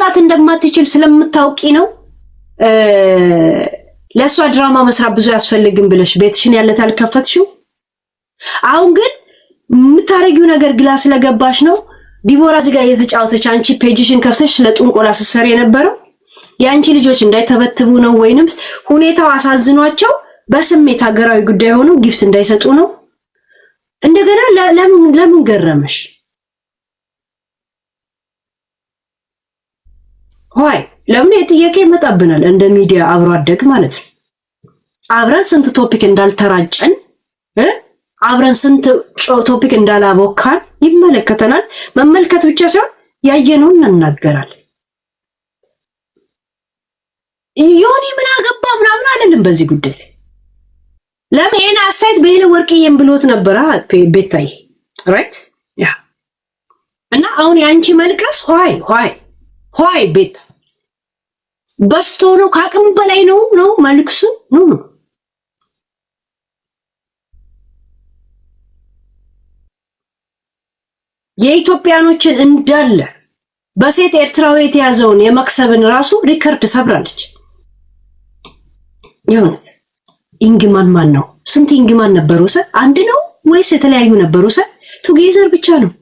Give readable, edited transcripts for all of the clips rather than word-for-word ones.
ማምጣት እንደማትችል ስለምታውቂ ነው ለሷ ድራማ መስራት ብዙ ያስፈልግም ብለሽ ቤትሽን ያለት አልከፈትሽው። አሁን ግን የምታረጊው ነገር ግላ ስለገባሽ ነው። ዲቦራ እዚህ ጋር እየተጫወተች አንቺ ፔጅሽን ከፍተሽ ለጡንቆላ ስትሰሪ የነበረው ያንቺ ልጆች እንዳይተበትቡ ነው ወይንም ሁኔታው አሳዝኗቸው በስሜት ሀገራዊ ጉዳይ ሆኖ ጊፍት እንዳይሰጡ ነው? እንደገና ለምን ገረመሽ? ሆይ ለምን የጥያቄ ይመጣብናል እንደ ሚዲያ አብሮ አደግ ማለት ነው። አብረን ስንት ቶፒክ እንዳልተራጨን አብረን ስንት ቶፒክ እንዳላቦካን ይመለከተናል። መመልከት ብቻ ሳይሆን ያየነውን እናገራለን። ዮኒ ምን አገባ ምናምን አይደለም በዚህ ጉዳይ ለምን እኔ አስተያየት በሄለ ወርቅዬም ብሎት ነበር ቤታይ ራይት ያ እና አሁን ያንቺ መልቀስ ሆይ ቤት በስቶ ነው ካቅም በላይ ነው መልክሱ ነው የኢትዮጵያኖችን እንዳለ በሴት ኤርትራዊ የተያዘውን የመክሰብን ራሱ ሪከርድ ሰብራለች። ይሁንት ኢንግማን ማን ነው? ስንት ኢንግማን ነበሩ? አንድ ነው ወይስ የተለያዩ ነበሩ? ቱጌዘር ብቻ ነው።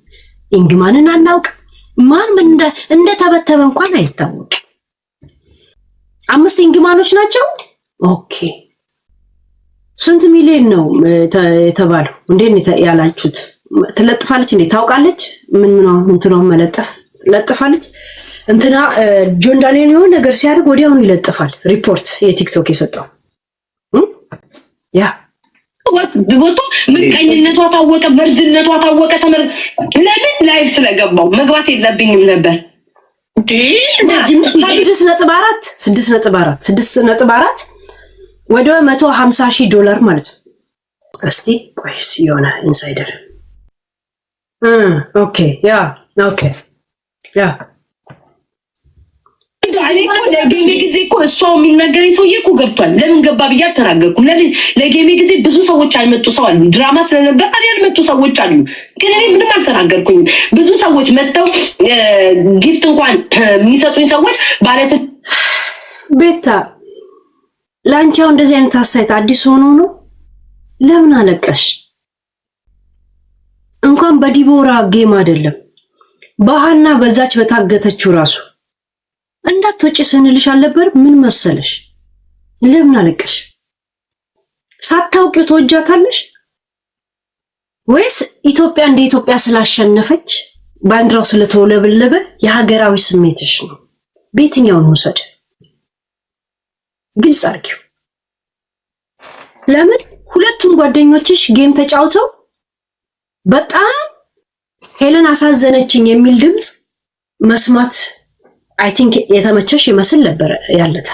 ኢንግማንን አናውቅ ማን ምን እንደተበተበ እንኳን አይታወቅ። 5 ኢንግማኖች ናቸው። ኦኬ ስንት ሚሊዮን ነው የተባለው? እንዴት ያላችሁት? ትለጥፋለች እንዴ? ታውቃለች? ምን እንትነው መለጠፍ ለጥፋለች እንትና ጆን ዳንኤል የሆነ ነገር ሲያደርግ ወዲያውኑ ይለጥፋል። ሪፖርት የቲክቶክ የሰጠው ያ ወጥቶ ምቀኝነቷ ታወቀ፣ መርዝነቷ ታወቀ። ለምን ላይቭ ስለገባው መግባት የለብኝም ነበር። 6.4 ወደ $150,000 ማለት ነው። እስቲ ቆይስ የሆነ ኢንሳይደር ኦኬ ያ ለጌሜ ጊዜ እኮ እሷው የሚናገረኝ ሰውዬ እኮ ገብቷል። ለምን ገባ ብዬ አልተናገርኩም። ለምን ለጌሜ ጊዜ ብዙ ሰዎች አልመጡ ሰው አሉ። ድራማ ስለነበር ያልመጡ ሰዎች አሉ። ግን እኔ ምንም አልተናገርኩኝም። ብዙ ሰዎች መጥተው ጊፍት እንኳን የሚሰጡኝ ሰዎች ባለት ቤታ ላንቻው እንደዚህ አይነት አስተያየት አዲስ ሆኖ ነው። ለምን አለቀሽ? እንኳን በዲቦራ ጌም አይደለም በሃና በዛች በታገተችው ራሱ እንዳትወጪ ስንልሽ አልነበር? ምን መሰለሽ? ለምን አለቀሽ? ሳታውቂው ተወጃታለሽ ወይስ ኢትዮጵያ እንደ ኢትዮጵያ ስላሸነፈች ባንዲራው ስለተወለበለበ የሀገራዊ ስሜትሽ ነው? በየትኛውን ውሰድ? ግልጽ አድርጊው። ለምን ሁለቱም ጓደኞችሽ ጌም ተጫውተው በጣም ሄለን አሳዘነችኝ የሚል ድምጽ መስማት አይ ቲንክ የተመቸሽ ይመስል ነበር ያለታ።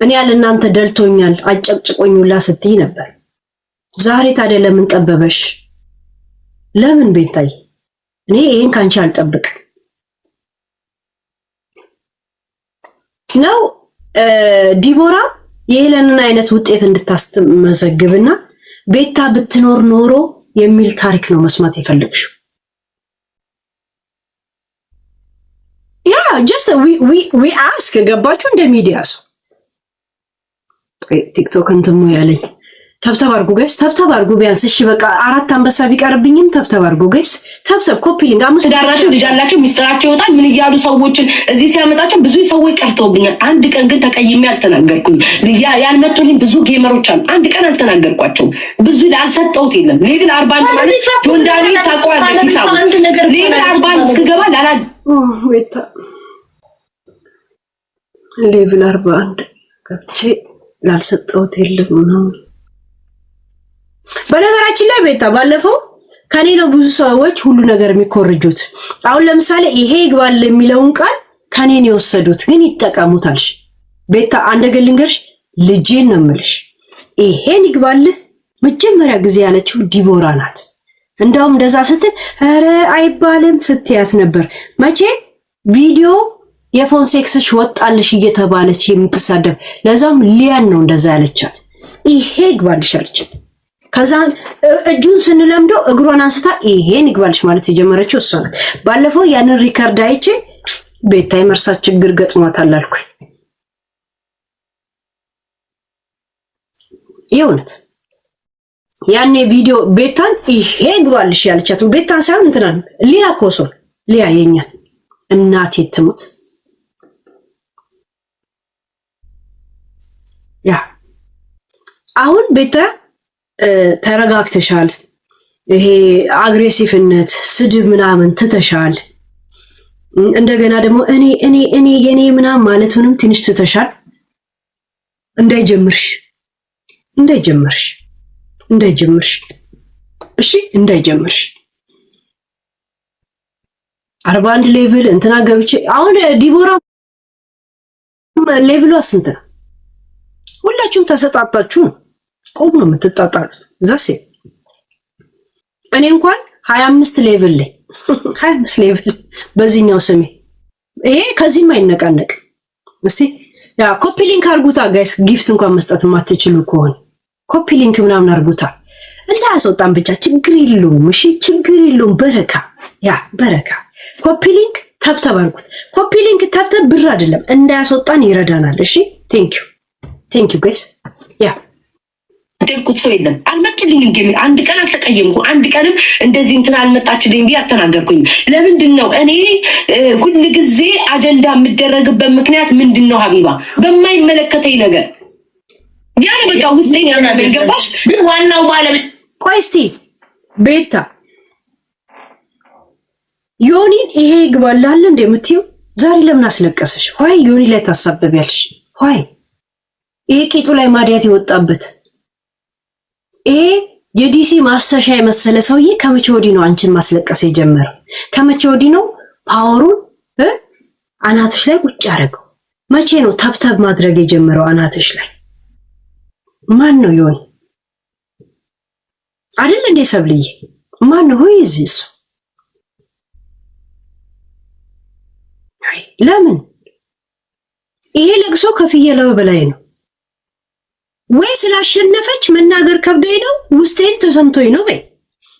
እኔ ያለ እናንተ ደልቶኛል አጨቅጭቆኝላ ስትይ ነበር። ዛሬ ታዲያ ለምን ጠበበሽ? ለምን ቤታይ? እኔ ይሄን ካንቺ አልጠብቅ ነው። ዲቦራ የሄለንን አይነት ውጤት እንድታስተመዘግብና ቤታ ብትኖር ኖሮ የሚል ታሪክ ነው መስማት የፈለግሽው። ያ just we ask ገባችሁ? እንደ ሚዲያ ሰው ቲክቶክ እንትሙ ያለኝ ተብተብ አድርጉ ጋይስ፣ ተብተብ አድርጉ ቢያንስ። እሺ በቃ 4 አንበሳ ቢቀርብኝም ተብተብ አድርጉ ጋይስ፣ ተብተብ ኮፒ ሊንክ። አምስት ዳራቸው ልጅ አላቸው ሚስጥራቸው ይወጣል ምን እያሉ ሰዎችን እዚህ ሲያመጣቸው ብዙ ሰዎች ቀርተውብኛል። አንድ ቀን ግን ተቀይሜ አልተናገርኩም። ያልመጡልኝ ብዙ ጌመሮች አሉ። አንድ ቀን አልተናገርኳቸውም። ብዙ አልሰጠሁት የለም። ሌቭል 41 ማለት ጆን ዳንኤል ታውቀዋለህ? ሂሳቡ ሌቭል 41 እስክገባ ላላ ወይታ ሌቭል 41 ገብቼ ላልሰጠሁት የለም ነው። በነገራችን ላይ ቤታ ባለፈው ከኔ ነው ብዙ ሰዎች ሁሉ ነገር የሚኮርጁት። አሁን ለምሳሌ ይሄ ይግባል የሚለውን ቃል ከኔ ነው የወሰዱት፣ ግን ይጠቀሙታል። ቤታ አንድ ነገር ልንገርሽ፣ ልጄን ነው የምልሽ፣ ይሄን ይግባል መጀመሪያ ጊዜ ያለችው ዲቦራ ናት። እንደውም እንደዛ ስትል ኧረ አይባልም ስትያት ነበር። መቼ ቪዲዮ የፎን ሴክስሽ ወጣልሽ እየተባለች የምትሳደብ ለዛም ሊያን ነው እንደዛ ያለቻት። ይሄ ይግባልሽ አለቻት። ከዛ እጁን ስንለምደው እግሯን አንስታ ይሄን ይግባልሽ ማለት የጀመረችው እሷ ናት። ባለፈው ያንን ሪከርድ አይቼ ቤታ የመርሳት ችግር ገጥሟታል አልኩኝ። የእውነት ያኔ ቪዲዮ ቤታን ይሄ ይግባልሽ ያለቻት ቤታን ሳይሆን እንትናን ሊያ ኮሶል ሊያ የኛ እናቴ ትሙት ያ አሁን ቤታ ተረጋግተሻል። ይሄ አግሬሲቭነት ስድብ ምናምን ትተሻል። እንደገና ደግሞ እኔ የኔ ምናምን ማለቱንም ትንሽ ትተሻል። እንዳይጀምርሽ እሺ፣ እንዳይጀምርሽ 41 ሌቭል እንትና ገብቼ አሁን ዲቦራ ሌቭሏ ስንት ነው? ሁላችሁም ተሰጣጣችሁ ነው። ቁም ነው የምትጣጣሉት። ዛሴ እኔ እንኳን 25 ሌቭል ላይ 25 ሌቭል በዚህኛው ስሜ ይሄ ከዚህም አይነቃነቅ። እስቲ ያ ኮፒ ሊንክ አርጉታ ጋይስ፣ ጊፍት እንኳን መስጠት የማትችሉ ከሆነ ኮፒ ሊንክ ምናምን አርጉታ። እንዳያስወጣን ብቻ ችግር የለውም። እሺ ችግር የለውም። በረካ ኮፒ ሊንክ ተብተብ አርጉት። ኮፒ ሊንክ ተብተብ ብር አይደለም እንዳያስወጣን ይረዳናል። እሺ ቴንክ ዩ ጋይስ። ያ ደልኩት ሰው የለም አልመጡልኝም። ጌሚል አንድ ቀን አልተቀየምኩ። አንድ ቀንም እንደዚህ እንትን አልመጣችልኝ ብዬ አልተናገርኩኝ። ለምንድን ነው እኔ ሁል ጊዜ አጀንዳ የምደረግበት ምክንያት ምንድን ነው? ሀቢባ በማይመለከተኝ ነገር ያን በቃ ውስጤን ያናገር ገባሽ። ግን ዋናው ባለቤት ቆይ እስቲ ቤታ ዮኒን ይሄ ይግባላል እንደምትዩ ዛሬ ለምን አስለቀሰሽ? ሆይ ዮኒ ላይ ታሳበቢያለሽ? ሆይ ይሄ ቂጡ ላይ ማዲያት የወጣበት ይሄ የዲሲ ማስተሻ የመሰለ ሰውዬ ከመቼ ወዲህ ነው አንቺን ማስለቀስ የጀመረው? ከመቼ ወዲህ ነው ፓወሩን አናትሽ ላይ ቁጭ አደረገው? መቼ ነው ተብተብ ማድረግ የጀመረው አናትሽ ላይ? ማን ነው ዮኒ? አይደል እንዴ ሰብልዬ? ማን ነው ሆይዝ እሱ? ለምን ይሄ ለቅሶ ከፍየለው በላይ ነው ወይ? ስላሸነፈች መናገር ከብዶኝ ነው፣ ውስጤን ተሰምቶኝ ነው በይ።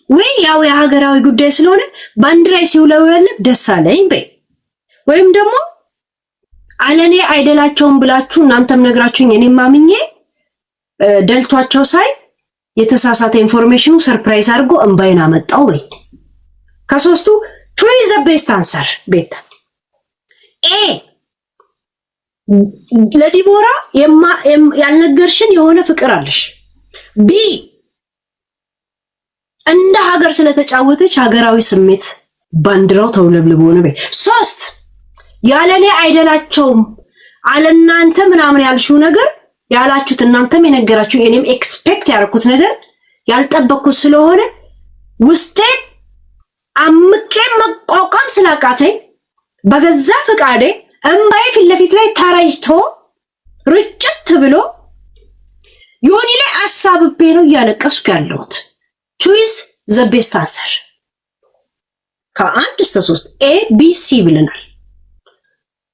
ወይ ያው የሀገራዊ ጉዳይ ስለሆነ ባንድ ላይ ሲውለው ያለ ደስ አለኝ በይ። ወይም ደግሞ አለኔ አይደላቸውም ብላችሁ እናንተም ነግራችሁኝ እኔም ማምኜ ደልቷቸው ሳይ የተሳሳተ ኢንፎርሜሽኑ ሰርፕራይዝ አድርጎ እንባይን አመጣው በይ። ከሶስቱ ቹይ ዘ ቤስት አንሰር ቤታ። ለዲቦራ ያልነገርሽን የሆነ ፍቅር አለሽ። ቢ እንደ ሀገር ስለተጫወተች ሀገራዊ ስሜት ባንዲራው ተውለብልቦ ነው በይ። 3 ያለኔ አይደላቸውም አለናንተ ምናምን ያልሽው ነገር ያላችሁት እናንተም የነገራችሁ እኔም ኤክስፔክት ያደረኩት ነገር ያልጠበቅኩት ስለሆነ ውስጤን አምቄ መቋቋም ስላቃተኝ በገዛ ፍቃዴ እምባዬ ፊት ለፊት ላይ ተረጭቶ ርጭት ብሎ ዮኒ ላይ አሳብቤ ነው እያለቀስኩ ያለሁት። ቹይዝ ዘ ቤስት አንሰር ከ1 እስከ 3 ኤ ቢ ሲ ብለናል።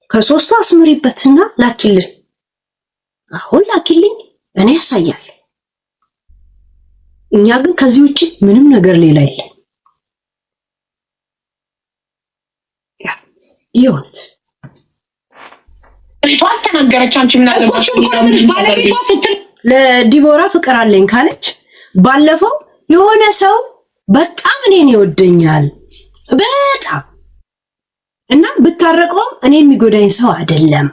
ከ3ቱ አስምሪበትና ላኪልን። አሁን ላኪልኝ እኔ ያሳያለሁ። እኛ ግን ከዚህ ውጪ ምንም ነገር ሌላ የለም። ያ ይሁንት ሪቷን ተናገረች። አንቺ ምን አለባሽ? ባለቤቷ ስትል ለዲቦራ ፍቅር አለኝ ካለች ባለፈው የሆነ ሰው በጣም እኔን ይወደኛል በጣም እና ብታረቀውም እኔን የሚጎዳኝ ሰው አይደለም።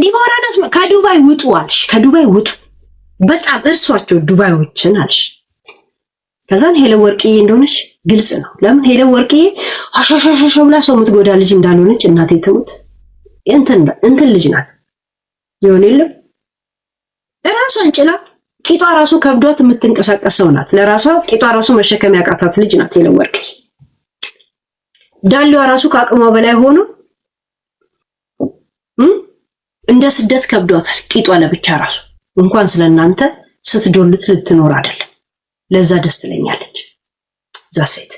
ዲቦራ ናት። ከዱባይ ውጡ አልሽ። ከዱባይ ውጡ በጣም እርሷቸው ዱባዮችን አልሽ። ከዛን ሄለን ወርቅዬ እንደሆነች ግልጽ ነው። ለምን ሄለን ወርቅዬ አሻሻሻሻ ብላ ሰው የምትጎዳ ልጅ እንዳልሆነች እናቴ ትሙት እንትን ልጅ ናት። ይሆን የለም እራሷን ጭላ ቂጧ ራሱ ከብዷት የምትንቀሳቀስ ሰው ናት። ለራሷ ቂጧ ራሱ መሸከም ያቃታት ልጅ ናት ሄለን ወርቅዬ። ዳሌዋ ራሱ ከአቅሟ በላይ ሆኖ እንደ ስደት ከብዷታል ቂጧ ለብቻ ራሱ። እንኳን ስለናንተ ስትዶልት ልትኖር አይደለም። ለዛ ደስ ትለኛለች ዛሴት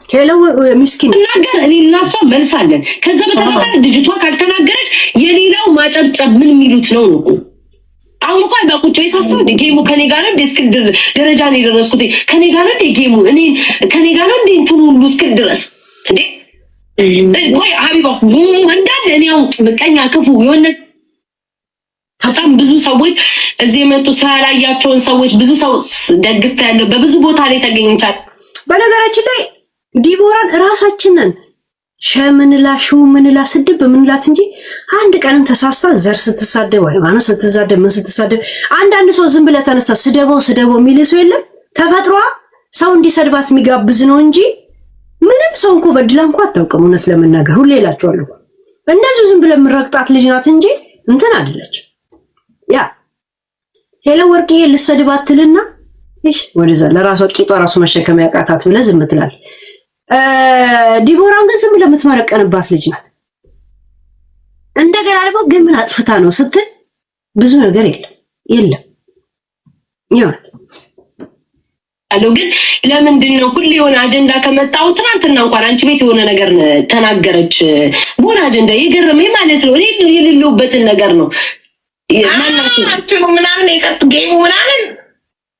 ሄለው ምስኪን ነገር እኔ እና እሷ መልሳለን። ከዛ በተረፈ ልጅቷ ካልተናገረች የሌላው ማጨብጨብ ምን የሚሉት ነው እኮ አሁን እንኳን በቁጭ ሳስብ ጌሙ ከኔ ጋር ነው እስክል ደረጃ ነው የደረስኩት። ከኔ ጋር ነው ጌሙ እኔ ከኔ ጋር ነው እንትኑ ሁሉ እስክል ድረስ እንዴ ቆይ ሀቢባ እንዳለ እኔ አሁን ምቀኛ ክፉ የሆነ በጣም ብዙ ሰዎች እዚህ የመጡ ሳላያቸውን ሰዎች ብዙ ሰው ደግፍ ያለው በብዙ ቦታ ላይ ተገኝቻል። በነገራችን ላይ ዲቦራን ራሳችንን ሸምንላ ሹምንላ ስድብ ምንላት እንጂ አንድ ቀንም ተሳስታ ዘር ስትሳደብ ወይ ማነው ስትሳደብ ምን ስትሳደብ አንዳንድ ሰው ዝም ብለ ተነስታ ስደበው የሚል ሰው የለም። ተፈጥሯ ሰው እንዲሰድባት የሚጋብዝ ነው እንጂ ምንም ሰው እንኳን በድላ እንኳን አታውቅም። እውነት ለመናገር ሁሌ እላችኋለሁ እንደዚህ ዝም ብለ ምረቅጣት ልጅ ናት እንጂ እንትን አይደለች። ያ ሄሎ ወርቅዬ ልሰድባት ትልና እሺ ወደዛ ለራሷ ቂጧ ራሱ መሸከም ያቃታት ብለ ዝም ትላል። ዲቦራን ግን ዝም ብለ የምትመረቀንባት ልጅ ናት። እንደገና ደግሞ ግን ምን አጥፍታ ነው ስትል ብዙ ነገር የለም ይወት አለው። ግን ለምንድን ነው ሁሌ የሆነ አጀንዳ ከመጣው ትናንትና እንኳን አንቺ ቤት የሆነ ነገር ተናገረች ቦና አጀንዳ የገረመኝ ማለት ነው። እኔ የሌለውበትን ነገር ነው ማናችሁ ምናምን የቀጥ ጌሙ ምናምን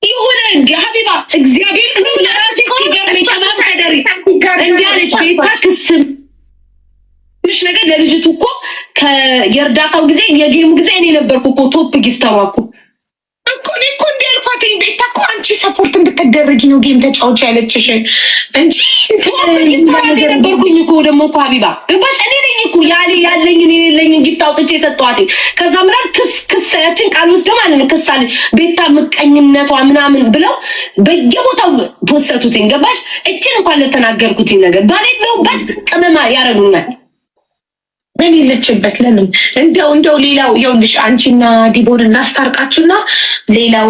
ይሁን ሀቢባ እግዚአብሔር ለራሴ ሲገርመኝ ተማፈደሪ እንዲያለች ቤታ ክስም ምሽ ነገር ለልጅቱ እኮ ከየርዳታው ጊዜ የጌሙ ጊዜ እኔ ነበርኩ እኮ ቶፕ ጊፍተሯ እኮ እንዲልኳትኝ ቤታ እኮ አንቺ ሰፖርት እንድትደረጊ ነው ጌም ተጫዎች ያለችሽ እንጂ ነበርኩኝ እኮ ደግሞ እኮ ሀቢባ ገባሽ? እኔ ነኝ እኮ ያለኝ እኔ የለኝ ጊፍት አውጥቼ የሰጠኋት። ከዛ ምናምን ክሳያችን ቃል ወስደ ማለት ነው ክሳል ቤታ ምቀኝነቷ ምናምን ብለው በየቦታው ፖሰቱትኝ ገባሽ? እችን እንኳን ለተናገርኩትኝ ነገር ባሌለውበት ቅመማ ያረጉኛል። ምን ይለችበት ለምን እንደው ሌላው ይኸውልሽ አንቺና ዲቦር እናስታርቃችሁና ሌላው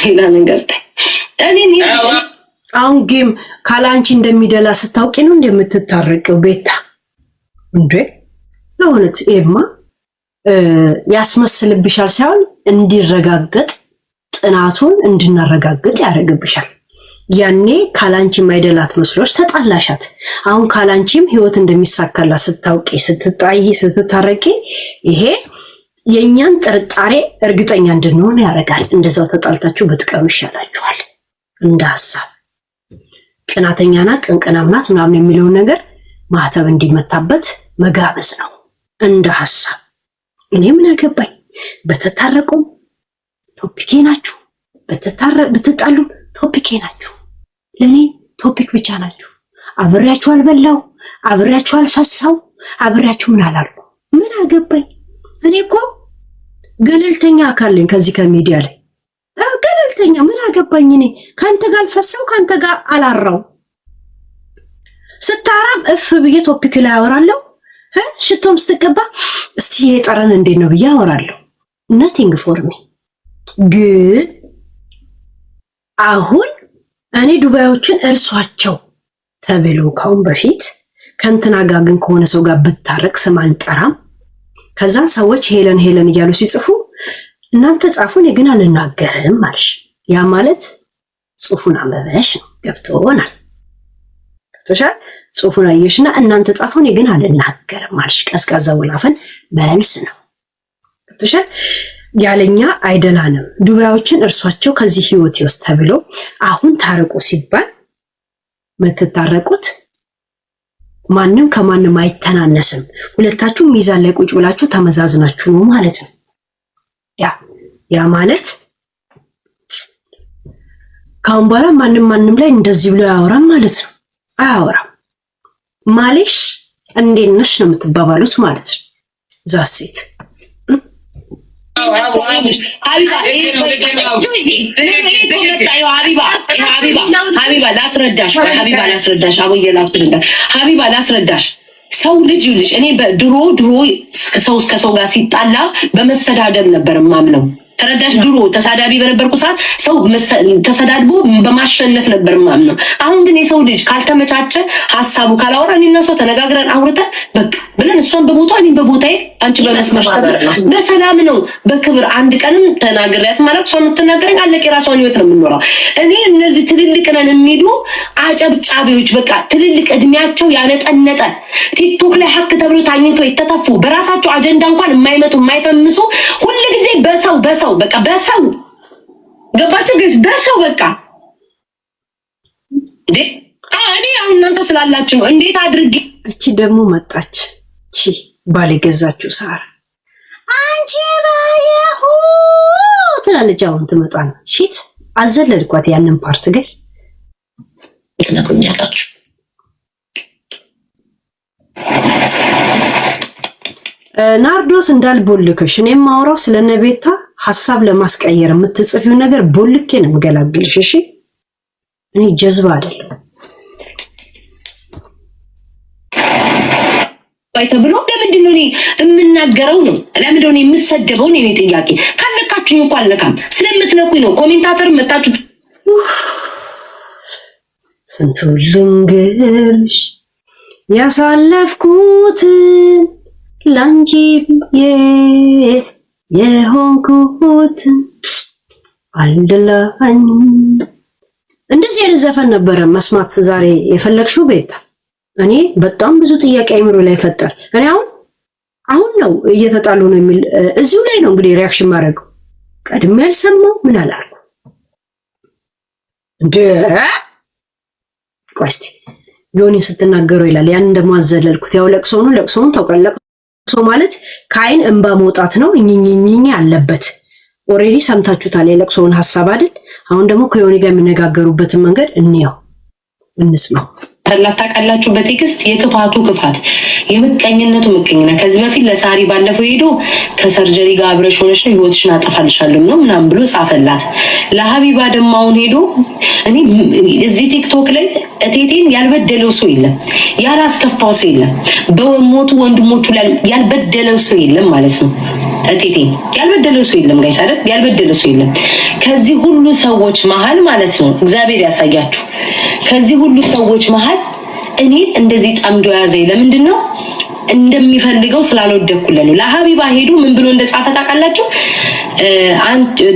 ሌላ ነገር እኔ አሁን ጌም ካላንቺ እንደሚደላ ስታውቂ ነው እንደምትታረቀው ቤታ እንዴ ለሆነት ኤማ ያስመስልብሻል ሳይሆን እንዲረጋገጥ ጥናቱን እንድናረጋግጥ ያደርግብሻል። ያኔ ካላንቺ ማይደላት መስሎሽ ተጣላሻት። አሁን ካላንቺም ህይወት እንደሚሳካላት ስታውቂ ስትታረቂ ይሄ የኛን ጥርጣሬ እርግጠኛ እንድንሆን ያደርጋል። እንደዛው ተጣልታችሁ በጥቀም ይሻላችኋል። እንደ ሐሳብ ቅናተኛና ቅንቅናምናት ምናምን የሚለው ነገር ማህተብ እንዲመታበት መጋበዝ ነው። እንደ ሐሳብ እኔ ምን አገባኝ። በተታረቁም ቶፒኬ ናችሁ፣ በትጣሉ ቶፒኬ ናችሁ። ለኔ ቶፒክ ብቻ ናችሁ። አብሬያችሁ አልበላው፣ አብሬያችሁ አልፈሳው፣ አብሬያችሁ ምን አላልኩ። ምን አገባኝ። እኔ እኮ ገለልተኛ አካል ነኝ ከዚህ ከሚዲያ ላይ ገለልተኛ። ምን አገባኝ። እኔ ካንተ ጋር አልፈሳው፣ ካንተ ጋር አላራው። ስታራም እፍ ብዬ ቶፒክ ላይ አወራለሁ። ሽቶም ስትቀባ እስቲ የጠረን እንዴት ነው ብዬ አወራለሁ። nothing for me። ግን አሁን እኔ ዱባዮችን እርሷቸው ተብሎ ካሁን በፊት ከንትና ጋር ግን ከሆነ ሰው ጋር ብታረቅ ስም አንጠራም። ከዛን ሰዎች ሄለን እያሉ ሲጽፉ እናንተ ጻፉን ግን አልናገርም አልሽ። ያ ማለት ጽፉን አንበበሽ ነው። ገብቶናል። ከተሻለ ጽፉን አየሽና እናንተ ጻፉን ግን አልናገርም አልሽ። ቀዝቃዛ ወላፈን መልስ ነው። ከተሻለ ያለኛ አይደላንም። ዱባዮችን እርሷቸው ከዚህ ህይወት ይወስድ ተብሎ አሁን ታረቁ ሲባል መተታረቁት ማንንም ከማንም አይተናነስም። ሁለታችሁ ሚዛን ላይ ቁጭ ብላችሁ ተመዛዝናችሁ ነው ማለት ነው። ያ ማለት ካሁን በኋላ ማንም ላይ እንደዚህ ብሎ ያወራም ማለት ነው። አያወራም። ማለሽ እንዴት ነሽ ነው የምትባባሉት ማለት ነው። ዛሴት ሀቢባ ላስረዳሽ። ሰው ልጅ ይልሽ እኔ ድሮ ሰው እስከ ሰው ጋር ሲጣላ በመሰዳደብ ነበር ማምነው። ተረዳሽ? ድሮ ተሳዳቢ በነበርኩ ሰዓት ሰው ተሰዳድቦ በማሸነፍ ነበር ማምነው። አሁን ግን የሰው ልጅ ካልተመቻቸ ሀሳቡ ካላወራ እኔና ሰው ተነጋግረን አውርተን በቃ ብለን እሷን በቦታ እኔም በቦታዬ አንቺ በመስመር በሰላም ነው በክብር አንድ ቀንም ተናግሬያት ማለት እሷ የምትናገረኝ አለቀ። የራሷን ህይወት ነው የምንኖረው። እኔ እነዚህ ትልልቅ ነን የሚሉ አጨብጫቢዎች በቃ ትልልቅ እድሜያቸው ያነጠነጠ ቲክቶክ ላይ ሀክ ተብሎ ታኝቶ የተተፉ በራሳቸው አጀንዳ እንኳን የማይመጡ የማይፈምሱ ሁልጊዜ በሰው በቃ በሰው ገባችሁ ግን በሰው በቃ እንዴ እኔ አሁን እናንተ ስላላችሁ ነው እንዴት አድርጌ እቺ ደግሞ መጣች እቺ ባል የገዛችው ሳራ አንቺ ባየሁ ትላለች። አሁን ትመጣና ሺት አዘለልኳት ያንን ፓርት ገስ ተነኩኛላችሁ። ናርዶስ እንዳልቦልክሽ እኔም ማውራው ስለነቤታ ሐሳብ ለማስቀየር የምትጽፊው ነገር ቦልኬ ነው የምገላግልሽ። እሺ እኔ ጀዝባ አይደለም ተብሎ ለምንድን ነው እኔ የምናገረው ነው? ለምንድን ነው የምሰደበው? እኔ ጥያቄ ካለካችሁኝ እንኳን አልነካም። ስለምትነኩኝ ነው። ኮሜንታተር መጣችሁ ስንቱ ልንገርሽ ያሳለፍኩት ላንቺ የሆንኩት አልደላኝ። እንደዚህ አይነት ዘፈን ነበረ መስማት ዛሬ የፈለግሽው ቤታ? እኔ በጣም ብዙ ጥያቄ አይምሮ ላይ ፈጠር። እኔ አሁን ነው እየተጣሉ ነው የሚል እዚሁ ላይ ነው እንግዲህ ሪያክሽን ማድረገው። ቀድሜ ያልሰማው ምን አላልኩ እንደ ቆስቲ ዮኒ ስትናገሩ ይላል። ያን እንደማዘለልኩት ያው ለቅሶ ነው። ለቅሶውን ታውቃለህ። ለቅሶ ማለት ከአይን እንባ መውጣት ነው። እኝኝኝኝ አለበት። ኦሬዲ ሰምታችሁታል የለቅሶውን ሐሳብ አይደል? አሁን ደግሞ ከዮኒ ጋር የሚነጋገሩበትን መንገድ እንየው፣ እንስማው። ታውቃላችሁ በቴክስት የክፋቱ ክፋት የምቀኝነቱ ምቀኝና ከዚህ በፊት ለሳሪ ባለፈው ሄዶ ከሰርጀሪ ጋር አብረሽ ሆነሽ ነው ህይወትሽን አጠፋልሻለሁ ነው ምናምን ብሎ ጻፈላት። ለሀቢባ ደግሞ አሁን ሄዶ እኔ እዚህ ቲክቶክ ላይ እቴቴን ያልበደለው ሰው የለም፣ ያላስከፋው ሰው የለም፣ በሞቱ ወንድሞቹ ላይ ያልበደለው ሰው የለም ማለት ነው። እቴቴን ያልበደለው ሰው የለም ጋይስ አይደል? ያልበደለው ሰው የለም። ከዚህ ሁሉ ሰዎች መሃል ማለት ነው እግዚአብሔር ያሳያችሁ። ከዚህ ሁሉ ሰዎች መሃል እኔ እንደዚህ ጠምዶ ያዘኝ ለምንድን ነው? እንደሚፈልገው ስላልወደኩለት ነው። ለሀቢባ ሄዱ ምን ብሎ እንደጻፈ ታውቃላችሁ?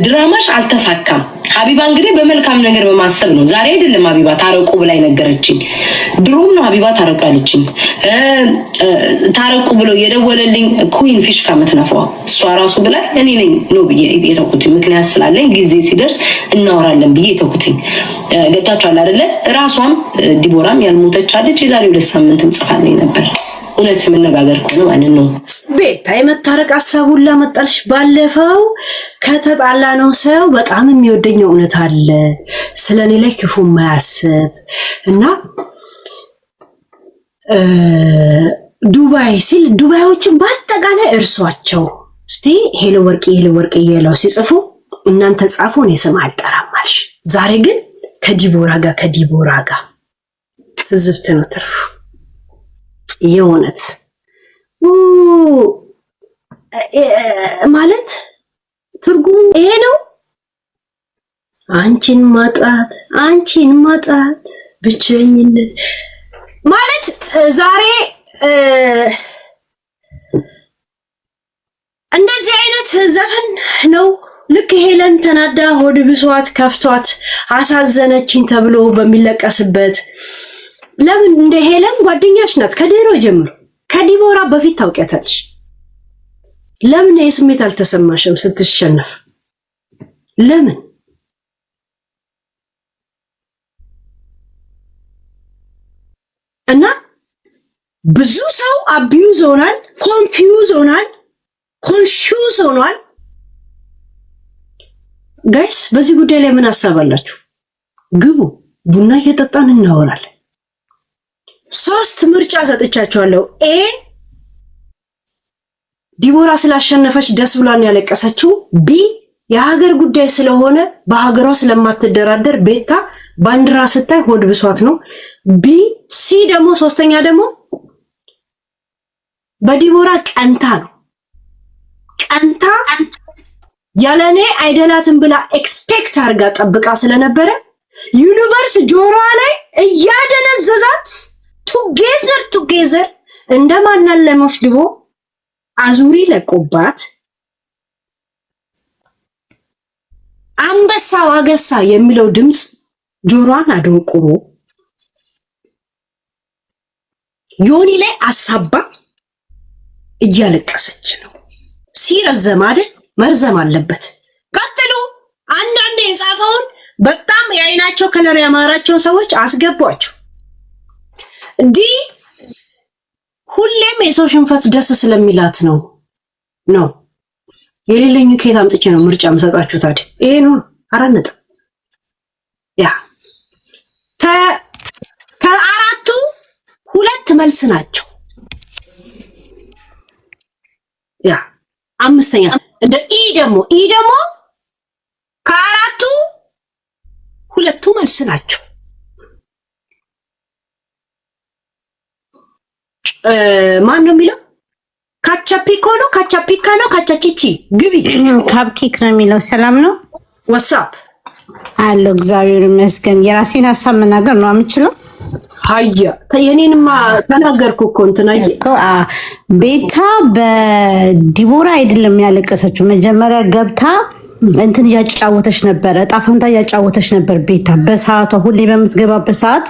ድራማሽ አልተሳካም። ሀቢባ እንግዲህ በመልካም ነገር በማሰብ ነው። ዛሬ አይደለም ሀቢባ ታረቁ ብላይ ነገረችኝ። ድሮም ነው ሀቢባ ታረቁ ያለችኝ። ታረቁ ብሎ የደወለልኝ ኩዊን ፊሽካ ምትነፋው እሷ ራሱ ብላይ እኔ ነኝ ነው ብዬ የተኩት። ምክንያት ስላለኝ ጊዜ ሲደርስ እናወራለን ብዬ የተኩት። ገብታችኋል አይደለ? ራሷም ዲቦራም ያልሞተች አለች። የዛሬ 2 ሳምንት ጽፋልኝ ነበር። እውነት መነጋገር ከሆነ ማለት ነው። ቤታ የመታረቅ ሐሳቡን ላመጣልሽ። ባለፈው ከተጣላ ነው ሰው በጣም የሚወደኝ እውነት አለ ስለኔ ላይ ክፉ ማያስብ እና ዱባይ ሲል ዱባዮችን በአጠቃላይ እርሷቸው። እስቲ ሄሎ ወርቅ እያለው ሲጽፉ እናንተ ጻፉ፣ እኔ ስም አልጠራማልሽ። ዛሬ ግን ከዲቦራ ጋር ትዝብት ነው ትርፉ። የእውነት ማለት ትርጉሙ ይሄ ነው። አንቺን ማጣት ብቸኝነት ማለት ዛሬ እንደዚህ አይነት ዘፈን ነው። ልክ ሄለን ተናዳ ሆድ ብሷት ከፍቷት አሳዘነችኝ ተብሎ በሚለቀስበት ለምን እንደ ሄለን ጓደኛሽ ናት ከድሮ ጀምሮ ከዲቦራ በፊት ታውቂያታለሽ። ለምን የስሜት አልተሰማሽም ስትሸነፍ? ለምን እና ብዙ ሰው አቢዩዝ ሆኗል፣ ኮንፊውዝ ሆኗል፣ ኮንሺውዝ ሆኗል። ጋይስ በዚህ ጉዳይ ላይ ምን አሳባላችሁ? ግቡ፣ ቡና እየጠጣን እናወራለን። 3 ምርጫ ሰጥቻቸዋለሁ። ኤ ዲቦራ ስላሸነፈች ደስ ብሏን ያለቀሰችው፣ ቢ የሀገር ጉዳይ ስለሆነ በሀገሯ ስለማትደራደር ቤታ ባንዲራ ስታይ ሆድ ብሷት ነው፣ ቢ ሲ ደግሞ ሶስተኛ ደግሞ በዲቦራ ቀንታ ነው። ቀንታ ያለኔ አይደላትን ብላ ኤክስፔክት አድርጋ ጠብቃ ስለነበረ ዩኒቨርስ ጆሮዋ ላይ እያደነዘዛት ቱጌዘር እንደማናለሞሽ ድቦ አዙሪ ለቆባት አንበሳ ዋገሳ የሚለው ድምፅ ጆሮዋን አደንቁሮ ዮኒ ላይ አሳባ እያለቀሰች ነው። ሲረዘም አይደል መርዘም አለበት። ቀጥሉ። አንዳንዴ የጻፈውን በጣም የአይናቸው ከለር ያማራቸው ሰዎች አስገቧቸው። ሁሌም የሰው ሽንፈት ደስ ስለሚላት ነው የሌለኝ ከየት አምጥቼ ነው ምርጫ መሰጣችሁ? ታዲያ ይሄ ነው አራነጥ ያ ከአራቱ ሁለት መልስ ናቸው። ያ አምስተኛ እንደ ኢ ደግሞ ከአራቱ ሁለቱ መልስ ናቸው። ማን ነው የሚለው? ካቻፒኮ ነው ካቻፒካ ነው ካቻቺቺ ግቢ ካፕኪክ ነው የሚለው። ሰላም ነው ዋትስአፕ አሎ። እግዚአብሔር ይመስገን። የራሴን ሀሳብ መናገር ነው የምችለው። ሀያ የኔንማ ተናገርኩ እኮ እንትናዬ ቤታ በዲቦራ አይደለም ያለቀሰችው። መጀመሪያ ገብታ እንትን እያጫወተች ነበር፣ እጣ ፈንታ እያጫወተች ነበር። ቤታ በሰዓቷ ሁሌ በምትገባበት ሰዓት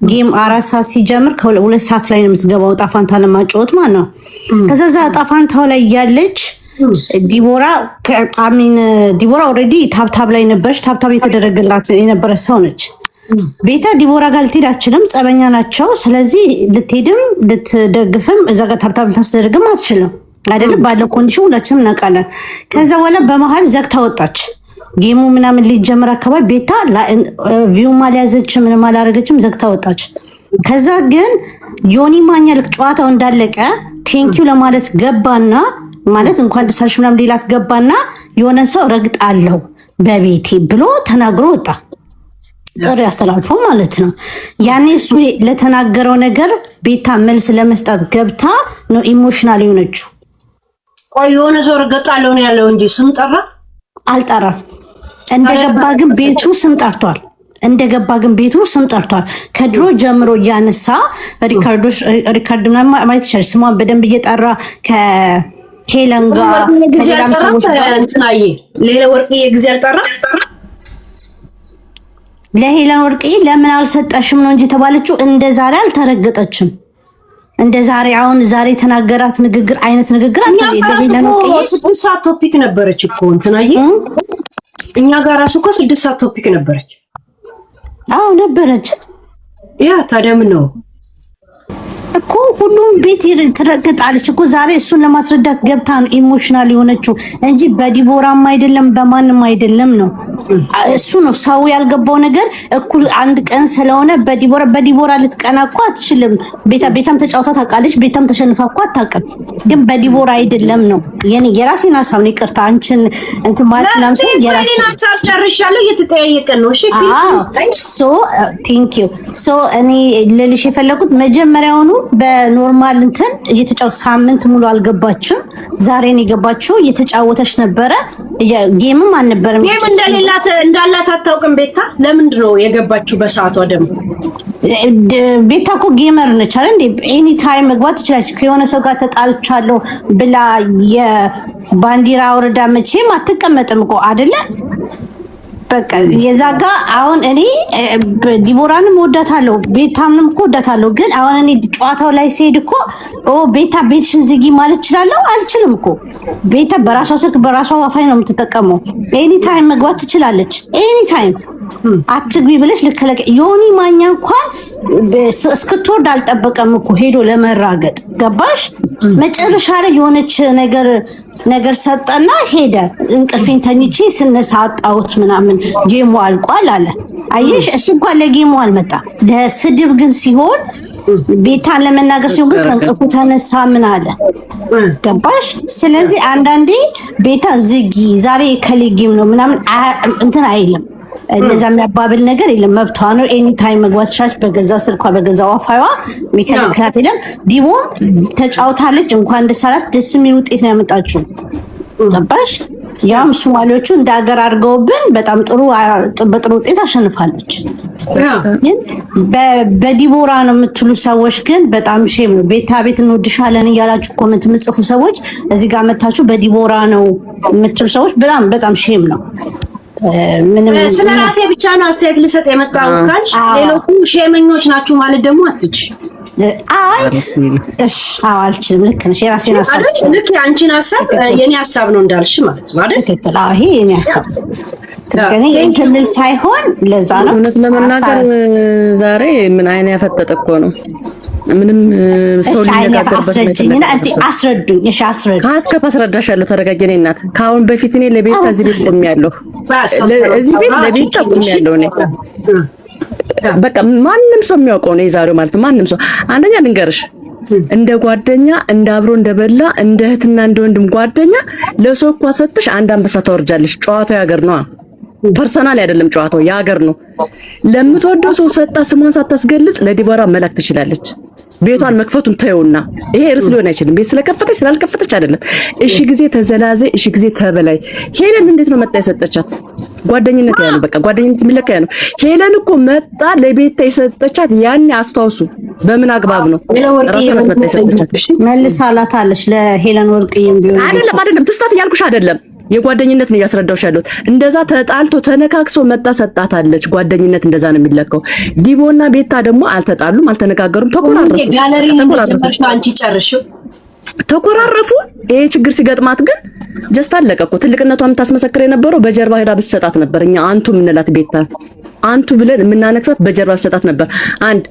ጌም 4 ሰዓት ሲጀምር ከ2 ሰዓት ላይ ነው የምትገባው እጣ ፈንታ ለማጫወት ማለት ነው። ከዛ እጣ ፈንታው ላይ ያለች ዲቦራ ኦልሬዲ ታብታብ ላይ ነበረች። ታብታብ የተደረገላት የነበረ ሰው ነች። ቤታ ዲቦራ ጋር ልትሄድ አትችልም፣ ጸበኛ ናቸው። ስለዚህ ልትሄድም ልትደግፍም እዛ ጋር ታብታብ ልታስደርግም አትችልም አይደለም። ባለው ኮንዲሽን ሁላችንም እናውቃለን። ከዛ በኋላ በመሀል ዘግታ ወጣች። ጌሙ ምናምን ሊጀምር አካባቢ ቤታ ቪውም አልያዘችም ምንም አላረገችም፣ ዘግታ ወጣች። ከዛ ግን ዮኒ ማኛ ልክ ጨዋታው እንዳለቀ ቴንኪው ለማለት ገባና ማለት እንኳን ደስ አለሽ ምናምን ሌላት ገባና የሆነ ሰው ረግጣለሁ በቤቴ ብሎ ተናግሮ ወጣ። ጥሪ አስተላልፎ ማለት ነው። ያኔ እሱ ለተናገረው ነገር ቤታ መልስ ለመስጠት ገብታ ነው ኢሞሽናል የሆነችው። ቆይ የሆነ ሰው ረገጣለሁ ነው ያለው እንጂ ስም ጠራ አልጠራም። እንደገባ ግን ቤቱ ስም ጠርቷል። ከድሮ ጀምሮ እያነሳ ሪካርድ ማለት ይችላል። ስሟን በደንብ እየጠራ ከሄለን ጋር ከሌላም ሰዎች እንትናዬ ሌላ ወርቅዬ ጊዜ አልጠራ ለሄለን ወርቅዬ ለምን አልሰጣሽም ነው እንጂ ተባለችው። እንደ ዛሬ አልተረገጠችም። እንደ ዛሬ አሁን ዛሬ ተናገራት ንግግር አይነት ንግግር ለሄለን ወርቅዬ 6 ሰዓት ቶፒክ ነበረች እኮ እንትናዬ። እኛ ጋር ራሱ እኮ 6 ሰዓት ቶፒክ ነበረች። አዎ ነበረች። ያ ታዲያ ምን ነው እኮ ሁሉም ቤት ትረግጣለች እኮ። ዛሬ እሱን ለማስረዳት ገብታ ነው ኢሞሽናል የሆነችው እንጂ በዲቦራም አይደለም በማንም አይደለም ነው። እሱ ነው ሰው ያልገባው ነገር። እኩል አንድ ቀን ስለሆነ በዲቦራ ልትቀና እኮ አትችልም። ቤታም ተጫውታ ታውቃለች፣ ቤታም ተሸንፋ እኮ አታውቅም። ግን በዲቦራ አይደለም ነው የራሴን ሀሳብ ነው። ይቅርታ አንቺን እንትን ማለት ምናምን ሰው የራሴን ሀሳብ ጨርሻለሁ። እየተጠያየቀን ነው። እሺ ቴንክ ዩ እኔ ልልሽ የፈለኩት መጀመሪያውኑ በኖርማል እንትን እየተጫወተ ሳምንት ሙሉ አልገባችም። ዛሬ ነው የገባችው። እየተጫወተች ነበረ። ጌምም አልነበረም። ጌም እንዳላት አታውቅም። ቤታ ለምንድን ነው የገባችው በሰዓቷ? ደግሞ ቤታ እኮ ጌመር ነች አይደል እንዴ? ኤኒ ታይም መግባት ትችላለች። ከሆነ ሰው ጋር ተጣልቻለሁ ብላ የባንዲራ አውርዳ መቼም አትቀመጥም እኮ አይደለ? በቃ የዛጋ አሁን እኔ ዲቦራንም ወዳታለሁ፣ ቤታምንም እኮ ወዳታለሁ። ግን አሁን እኔ ጨዋታው ላይ ሲሄድ እኮ ቤታ ቤትሽን ዝጊ ማለት እችላለሁ? አልችልም እኮ። ቤታ በራሷ ስልክ በራሷ ዋይፋይ ነው የምትጠቀመው። ኤኒ ታይም መግባት ትችላለች። ኤኒ ታይም አትግቢ ብለሽ ልከለቀ። ዮኒ ማኛ እንኳን እስክትወርድ አልጠበቀም እኮ ሄዶ ለመራገጥ ገባሽ? መጨረሻ ላይ የሆነች ነገር ሰጠና ሄደ። እንቅልፌን ተኝቼ ስነሳ አጣሁት ምናምን ጌሙ አልቋል አለ። አየሽ እሱ እንኳን ለጌሙ አልመጣ። ለስድብ ግን ሲሆን ቤታን ለመናገር ሲሆን ግን ከእንቅልፉ ተነሳ ምን አለ ገባሽ? ስለዚህ አንዳንዴ ቤታ ዝጊ ዛሬ ከሌ ጌም ነው ምናምን እንትን አይልም። እነዛ የሚያባብል ነገር የለም። መብቷ ነው። ኤኒ ታይም መግባት ትችላለች። በገዛ ስልኳ በገዛ ዋይፋይዋ የሚከለክላት የለም። ዲቦም ተጫውታለች። እንኳን ደስ አላት። ደስ የሚል ውጤት ነው ያመጣችው። ገባሽ? ያም ሶማሌዎቹ እንደ ሀገር አድርገውብን በጣም በጥሩ ውጤት አሸንፋለች። ግን በዲቦራ ነው የምትሉ ሰዎች ግን በጣም ሼም ነው። ቤት እንወድሻለን እያላችሁ ኮሜንት የምትጽፉ ሰዎች እዚህ ጋር መታችሁ በዲቦራ ነው የምትሉ ሰዎች በጣም ሼም ነው። ስለ ራሴ ብቻ ነው አስተያየት ልሰጥ የመጣሁት ካልሽ ሌሎቹ ሼመኞች ናችሁ ማለት ደግሞ አትች አልችልም። ልክ ነሽ። የራሴን ሀሳብ ልክ የአንቺን ሀሳብ የኔ ሀሳብ ነው እንዳልሽ ማለት ነው አይደል? ትክክል። ይሄ የኔ ሀሳብ ትክክል እንትን ሳይሆን ለዛ ነው። እውነት ለመናገር ዛሬ ምን አይነት ያፈጠጠ እኮ ነው። ምንም ሰው ሊነጋገርበት አስረዱኝ። እሺ አስረዱኝ። ካትከ አስረዳሻለሁ። ተረጋጊ። እኔ እናት ከአሁን በፊት እኔ ለቤት እዚህ ቤት ቆሜያለሁ። እዚህ ቤት ለቤት ቆሜያለሁ እኔ በቃ ማንም ሰው የሚያውቀው ነው የዛሬው ማለት ማንም ሰው አንደኛ ልንገርሽ እንደ ጓደኛ እንደ አብሮ እንደበላ እንደ እህትና እንደ ወንድም ጓደኛ ለሰው እኮ ሰጥሽ አንድ አንበሳ ታወርጃለሽ። ጨዋታው ያገር ነው፣ ፐርሰናል አይደለም። ጨዋታው ያገር ነው። ለምትወደው ሰው ሰጣ ስሟን ሳታስገልጽ ለዲቦራ መላክ ትችላለች። ቤቷን መክፈቱን ተየውና ይሄ ርስ ሊሆን አይችልም። ቤት ስለከፈተች ስላልከፈተች አይደለም። እሺ ጊዜ ተዘላዘ፣ እሺ ጊዜ ተበላይ። ሄለን እንዴት ነው መጣ የሰጠቻት? ጓደኝነት ያለው በቃ ጓደኝነት የሚለካ ነው። ሄለን እኮ መጣ ለቤት የሰጠቻት ያኔ አስተዋውሱ። በምን አግባብ ነው ራሷ መጣ የሰጠቻት? መልሳላታለች ለሄለን ወርቅዬም ቢሆን አይደለም ትስታት ያልኩሽ አይደለም። የጓደኝነት ነው እያስረዳውሽ ያለሁት። እንደዛ ተጣልቶ ተነካክሶ መጣ ሰጣታለች። ጓደኝነት እንደዛ ነው የሚለካው። ዲቦና ቤታ ደግሞ አልተጣሉም፣ አልተነጋገሩም፣ ተቆራረፉ። ተቆራረፉ። ይሄ ችግር ሲገጥማት ግን ጀስት አለቀ እኮ። ትልቅነቷን የምታስመሰክር የነበረው በጀርባ ሄዳ ብትሰጣት ነበር። እኛ አንቱ የምንላት ቤታ አንቱ ብለን የምናነክሳት በጀርባ ብትሰጣት ነበር። አንድ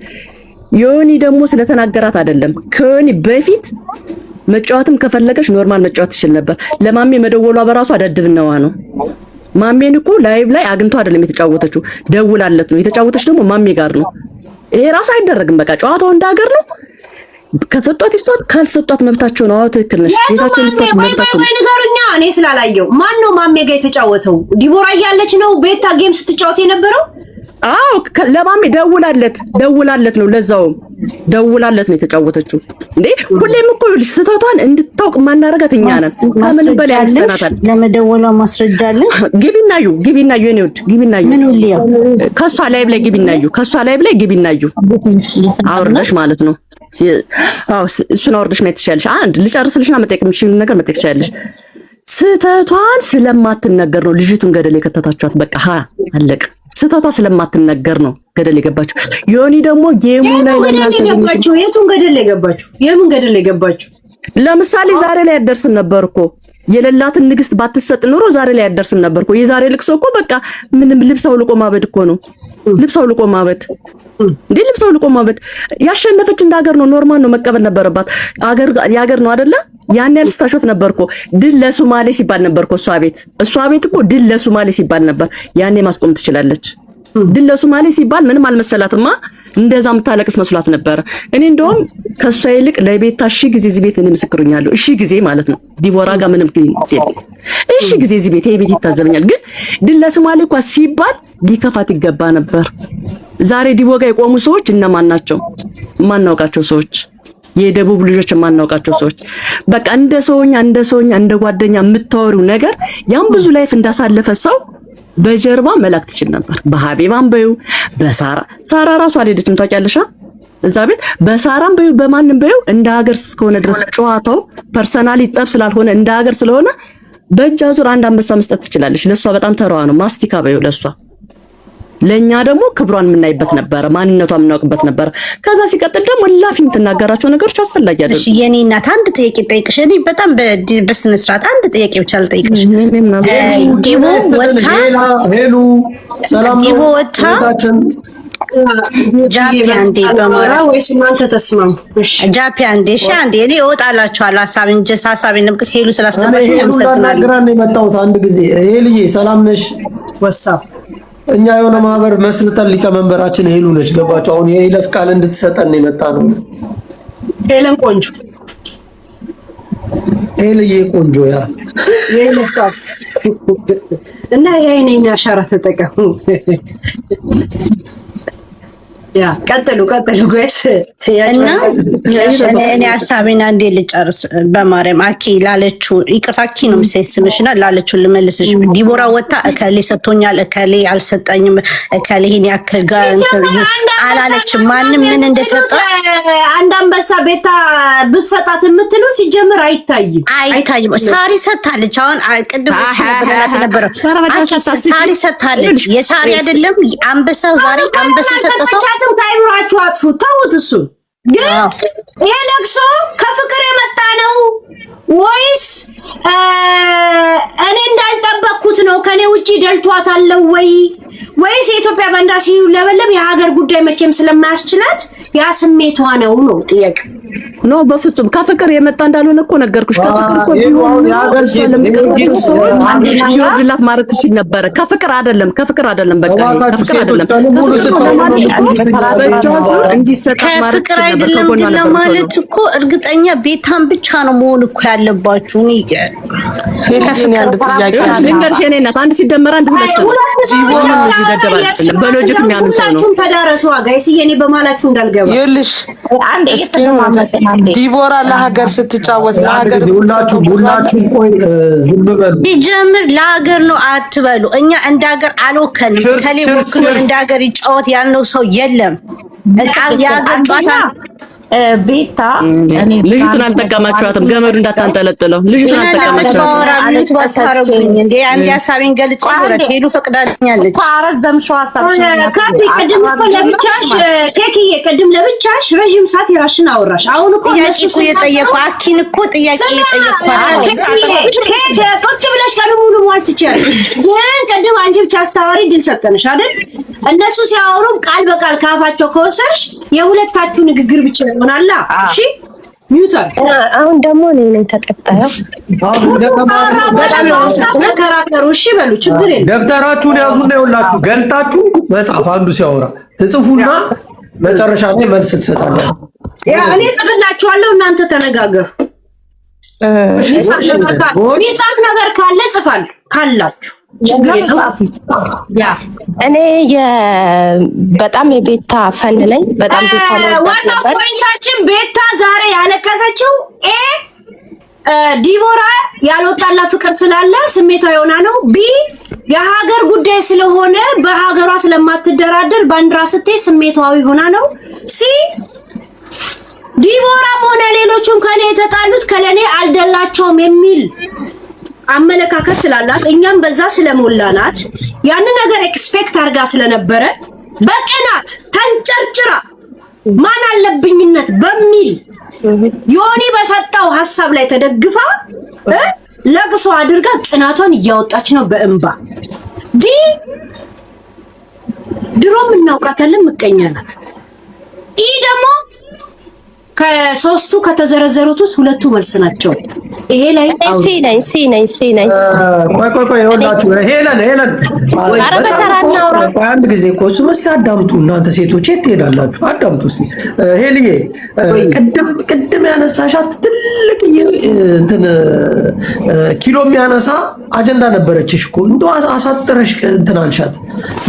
ዮኒ ደግሞ ስለተናገራት አይደለም ከዮኒ በፊት መጫወትም ከፈለገች ኖርማል መጫወት ትችል ነበር። ለማሜ መደወሏ በራሱ አዳድብነዋ ነው። ማሜን እኮ ላይቭ ላይ አግኝቶ አይደለም የተጫወተችው፣ ደውላለት ነው የተጫወተች። ደግሞ ማሜ ጋር ነው። ይሄ ራሱ አይደረግም። በቃ ጨዋታው እንዳገር ነው። ከሰጧት ይስጧት፣ ካልሰጧት መብታቸው ነው። አዎ ትክክል ነሽ። ቤታቸው ልትፈት መብታቸው ነው። ንገሩኛ። እኔ ስላላየው ማን ነው ማሜ ጋር የተጫወተው? ዲቦራ እያለች ነው ቤታ ጌም ስትጫወት የነበረው? አዎ ለማሜ ደውላለት ነው። ለዛውም ደውላለት ነው የተጫወተችው። እንዴ ሁሌም እኮ ይልሽ ስህተቷን እንድታውቅ ማናረጋት እኛ ነን። ከምን በላይ ያስተናታል። ለመደወሏ ማስረጃ አለ። ግቢናዩ የኔ ውድ ግቢናዩ ምን ሁሌው ከሷ ላይቭ ላይ ግቢናዩ አውርደሽ ማለት ነው። አዎ እሱን አውርደሽ ማየት ትችያለሽ። አንድ ልጨርስልሽና መጠየቅ የምትችይው ነገር መጠየቅ ትችያለሽ። ስህተቷን ስለማትነገር ነው ልጅቱን ገደል የከተታችኋት። በቃ አለቀ። ስህተቷ ስለማትነገር ነው ገደል የገባችሁ። ዮኒ ደግሞ ጌሙ ላይ የቱን ገደል የገባችሁ? የምን ገደል የገባችሁ? ለምሳሌ ዛሬ ላይ ያደርስም ነበር እኮ የሌላትን ንግስት ባትሰጥ ኑሮ ዛሬ ላይ ያደርስም ነበር እኮ። የዛሬ ልቅሶ እኮ በቃ ምንም ልብስ አውልቆ ማበድ እኮ ነው። ልብስ አውልቆ ማበድ ያሸነፈች እንደ ሀገር ነው። ኖርማል ነው፣ መቀበል ነበረባት። የሀገር ነው አይደለ? ያን ያህል ስታሾፍ ነበር እኮ። ድል ለሱማሌ ሲባል ነበር እኮ እሷ ቤት እኮ ድል ለሱማሌ ሲባል ነበር። ያኔ ማስቆም ትችላለች። ድል ለሱማሌ ሲባል ምንም አልመሰላትማ። እንደዛ የምታለቅስ መስሏት ነበር። እኔ እንደውም ከሷ ይልቅ ለቤታ ሺህ ጊዜ እዚህ ቤት እኔ ምስክሩኛለሁ። እሺ ጊዜ ማለት ነው። ዲቦራ ጋር ምንም እሺ ጊዜ እዚህ ቤት ይሄ ቤት ይታዘበኛል። ግን ድል ለሱማሌ እንኳን ሲባል ሊከፋት ይገባ ነበር። ዛሬ ዲቦ ጋር የቆሙ ሰዎች እነማን ናቸው? ማናውቃቸው ሰዎች፣ የደቡብ ልጆች ማናውቃቸው ሰዎች። በቃ እንደ ሰውኛ እንደ ጓደኛ የምታወሪው ነገር ያን ብዙ ላይፍ እንዳሳለፈ ሰው በጀርባ መላክ ትችል ነበር። በሀቢባም በዩ ሳራ ራሱ አልሄደችም ታውቂያለሽ። እዛ ቤት በሳራም በዩ በማንም በዩ እንደ ሀገር እስከሆነ ድረስ ጨዋታው ፐርሰናሊ ጠብ ስላልሆነ እንደ ሀገር ስለሆነ በእጅ አዙር አንድ አንበሳ መስጠት ትችላለች። ለሷ በጣም ተራዋ ነው። ማስቲካ በዩ ለሷ። ለኛ ደግሞ ክብሯን የምናይበት ነበር፣ ማንነቷን የምናውቅበት ነበር። ከዛ ሲቀጥል ደግሞ ላፊ የምትናገራቸው ነገሮች አስፈላጊ አይደለም። እሺ የኔ እናት አንድ ጥያቄ ጠይቅሽ። እኔ በጣም በስነ ስርዓት አንድ ጥያቄ ብቻ ልጠይቅሽ። ዲቦ ወታ ጃፒ አንዴ በማራ ወይስ እናንተ ተስማሙ? እሺ ጃፒ አንዴ አንዴ እኔ እወጣላችኋለሁ። ሀሳቤን ነብቅስ ሄሉ ስላስገባሽ ነው የመጣሁት። አንድ ጊዜ ሄልዬ ሰላም ነሽ? ወሳብ እኛ የሆነ ማህበር መስርተን ሊቀመንበራችን ሄሉ ነች። ገባችሁ? አሁን የይለፍ ቃል እንድትሰጠን ነው የመጣ ነው። ሄለን ቆንጆ፣ ሄልዬ ቆንጆ ያ የይለፍ ቃል እና የኔን አሻራ ተጠቀሙ። ያ ቀጥሉ ጋይስ። እና እኔ ሀሳቤን አንዴ ልጨርስ በማርያም። አኪ ላለችው ይቅርታ፣ አኪ ነው ስምሽና ላለችው ልመልስሽ። ዲቦራ ወጣ እከሌ ሰጥቶኛል እከሌ አልሰጠኝም እከሌ ይሄን ያክል ጋር አላለችም። ማንም ምን እንደሰጠ አንድ አንበሳ ቤታ ብትሰጣት የምትለው ሲጀምር አይታይም። ሳሪ ሰጥታለች። አሁን ቅድም ስለበላት ነበር። አኪ ሳሪ ሰጥታለች። የሳሪ አይደለም አንበሳው ዛሬ አንበሳ ሰጠሰው ታይምራችሁ አጥፉ ተውት። እሱ ግን ይሄ ለቅሶ ከፍቅር የመጣ ነው ወይስ እኔ እንዳልጠበቅኩት ነው? ከኔ ውጪ ደልቷታል ወይስ የኢትዮጵያ ባንዳ ሲውለበለብ የሀገር ጉዳይ መቼም ስለማያስችላት ያ ስሜቷ ነው ጥያቄ። ኖ በፍጹም ከፍቅር የመጣ እንዳልሆነ እኮ ነገርኩሽ። ከፍቅር እኮ ቢሆን ይወድላት ማለት ትችል ነበረ። ከፍቅር አይደለም በቃ ከፍቅር አይደለም ግን ለማለት እኮ እርግጠኛ ቤታን ብቻ ነው መሆን እኮ ያለባችሁ። እኔ አንድ ጥያቄ አንድ ሲደመር አንድ ሁለት በሎጂክ የሚያምን ሰው ነው። ተዳረሱ ጋይስ፣ እኔ በማላችሁ እንዳልገባ ይልሽ ዲቦራ ለሀገር ስትጫወት ለሀገር ሁላችሁ ቆይ ዝም በሉ። ሲጀምር ለሀገር ነው አትበሉ። እኛ እንደ ሀገር አልወከንም። ከሌ ወክሎ እንደ ሀገር ይጫወት ያልነው ሰው የለም። የሀገር ጨዋታ ቤታ ልጅቱን አልጠቀማችኋትም። ገመዱ እንዳታንጠለጥለው ልጅቱን አልጠቀማችኋትም። እንዴ አንድ ሀሳቤን ገልጬ ሄዱ ፈቅዳልኛለች። ኳራስ በምሽው ሀሳብ ቅድም እኮ ለብቻሽ ኬክዬ፣ ቅድም ለብቻሽ ረዥም ሰዓት የራስሽን አወራሽ። አሁን እኮ ጥያቄ እኮ የጠየቁ አኪን እኮ ጥያቄ የጠየቁ ቁጭ ብለሽ ቀኑ ሙሉ ሟልት ትችያለሽ። ግን ቅድም አንቺ ብቻ አስታዋሪ ድል ሰጠንሽ አይደል? እነሱ ሲያወሩ ቃል በቃል ካፋቸው ከወሰድሽ የሁለታችሁ ንግግር ብቻ ይሆናል። እሺ ሚውተር። አሁን ደግሞ እኔ ነኝ ተቀጣዩ። በጣም ነው ተከራከሩ። እሺ በሉ ችግር የለም። ደብተራችሁን ያዙና ይኸውላችሁ ገልጣችሁ መጽሐፍ አንዱ ሲያወራ ትጽፉና መጨረሻ ላይ መልስ ትሰጣላችሁ። ያ እኔ ጽፍላችኋለሁ፣ እናንተ ተነጋገሩ። ሚጻፍ ነገር ካለ ጽፋለሁ ካላችሁ እኔ በጣም የቤታ ፈን ነኝ። በጣም ቤታ ዋናው ፖይንታችን ቤታ ዛሬ ያለቀሰችው ዲቦራ ያልወጣላ ፍቅር ስላለ ስሜቷ የሆና ነው። ቢ የሀገር ጉዳይ ስለሆነ በሀገሯ ስለማትደራደር ባንዲራ ስትይ ስሜቷዊ ሆና ነው። ሲ ዲቦራም ሆነ ሌሎቹም ከኔ የተጣሉት ከለኔ አልደላቸውም የሚል አመለካከት ስላላት እኛም በዛ ስለሞላናት ያን ነገር ኤክስፔክት አድርጋ ስለነበረ በቅናት ተንጨርጭራ ማን አለብኝነት በሚል ዮኒ በሰጣው ሐሳብ ላይ ተደግፋ ለቅሶ አድርጋ ቅናቷን እያወጣች ነው በእንባ። ድሮም እናውቃታለን፣ ምቀኛ ናት። ይህ ደግሞ ከሶስቱ ከተዘረዘሩት ውስጥ ሁለቱ መልስ ናቸው። ይሄ ላይ ሲ ነኝ ቆይ ይኸውላችሁ ሄለን አንድ ጊዜ እኮ እሱ መስል አዳምጡ። እናንተ ሴቶች የት ትሄዳላችሁ? አዳምጡ እስቲ። ሄልዬ ቅድም ያነሳሻት ትልቅ እንትን ኪሎ የሚያነሳ አጀንዳ ነበረችሽ እኮ እንደው አሳጥረሽ እንትን አልሻት።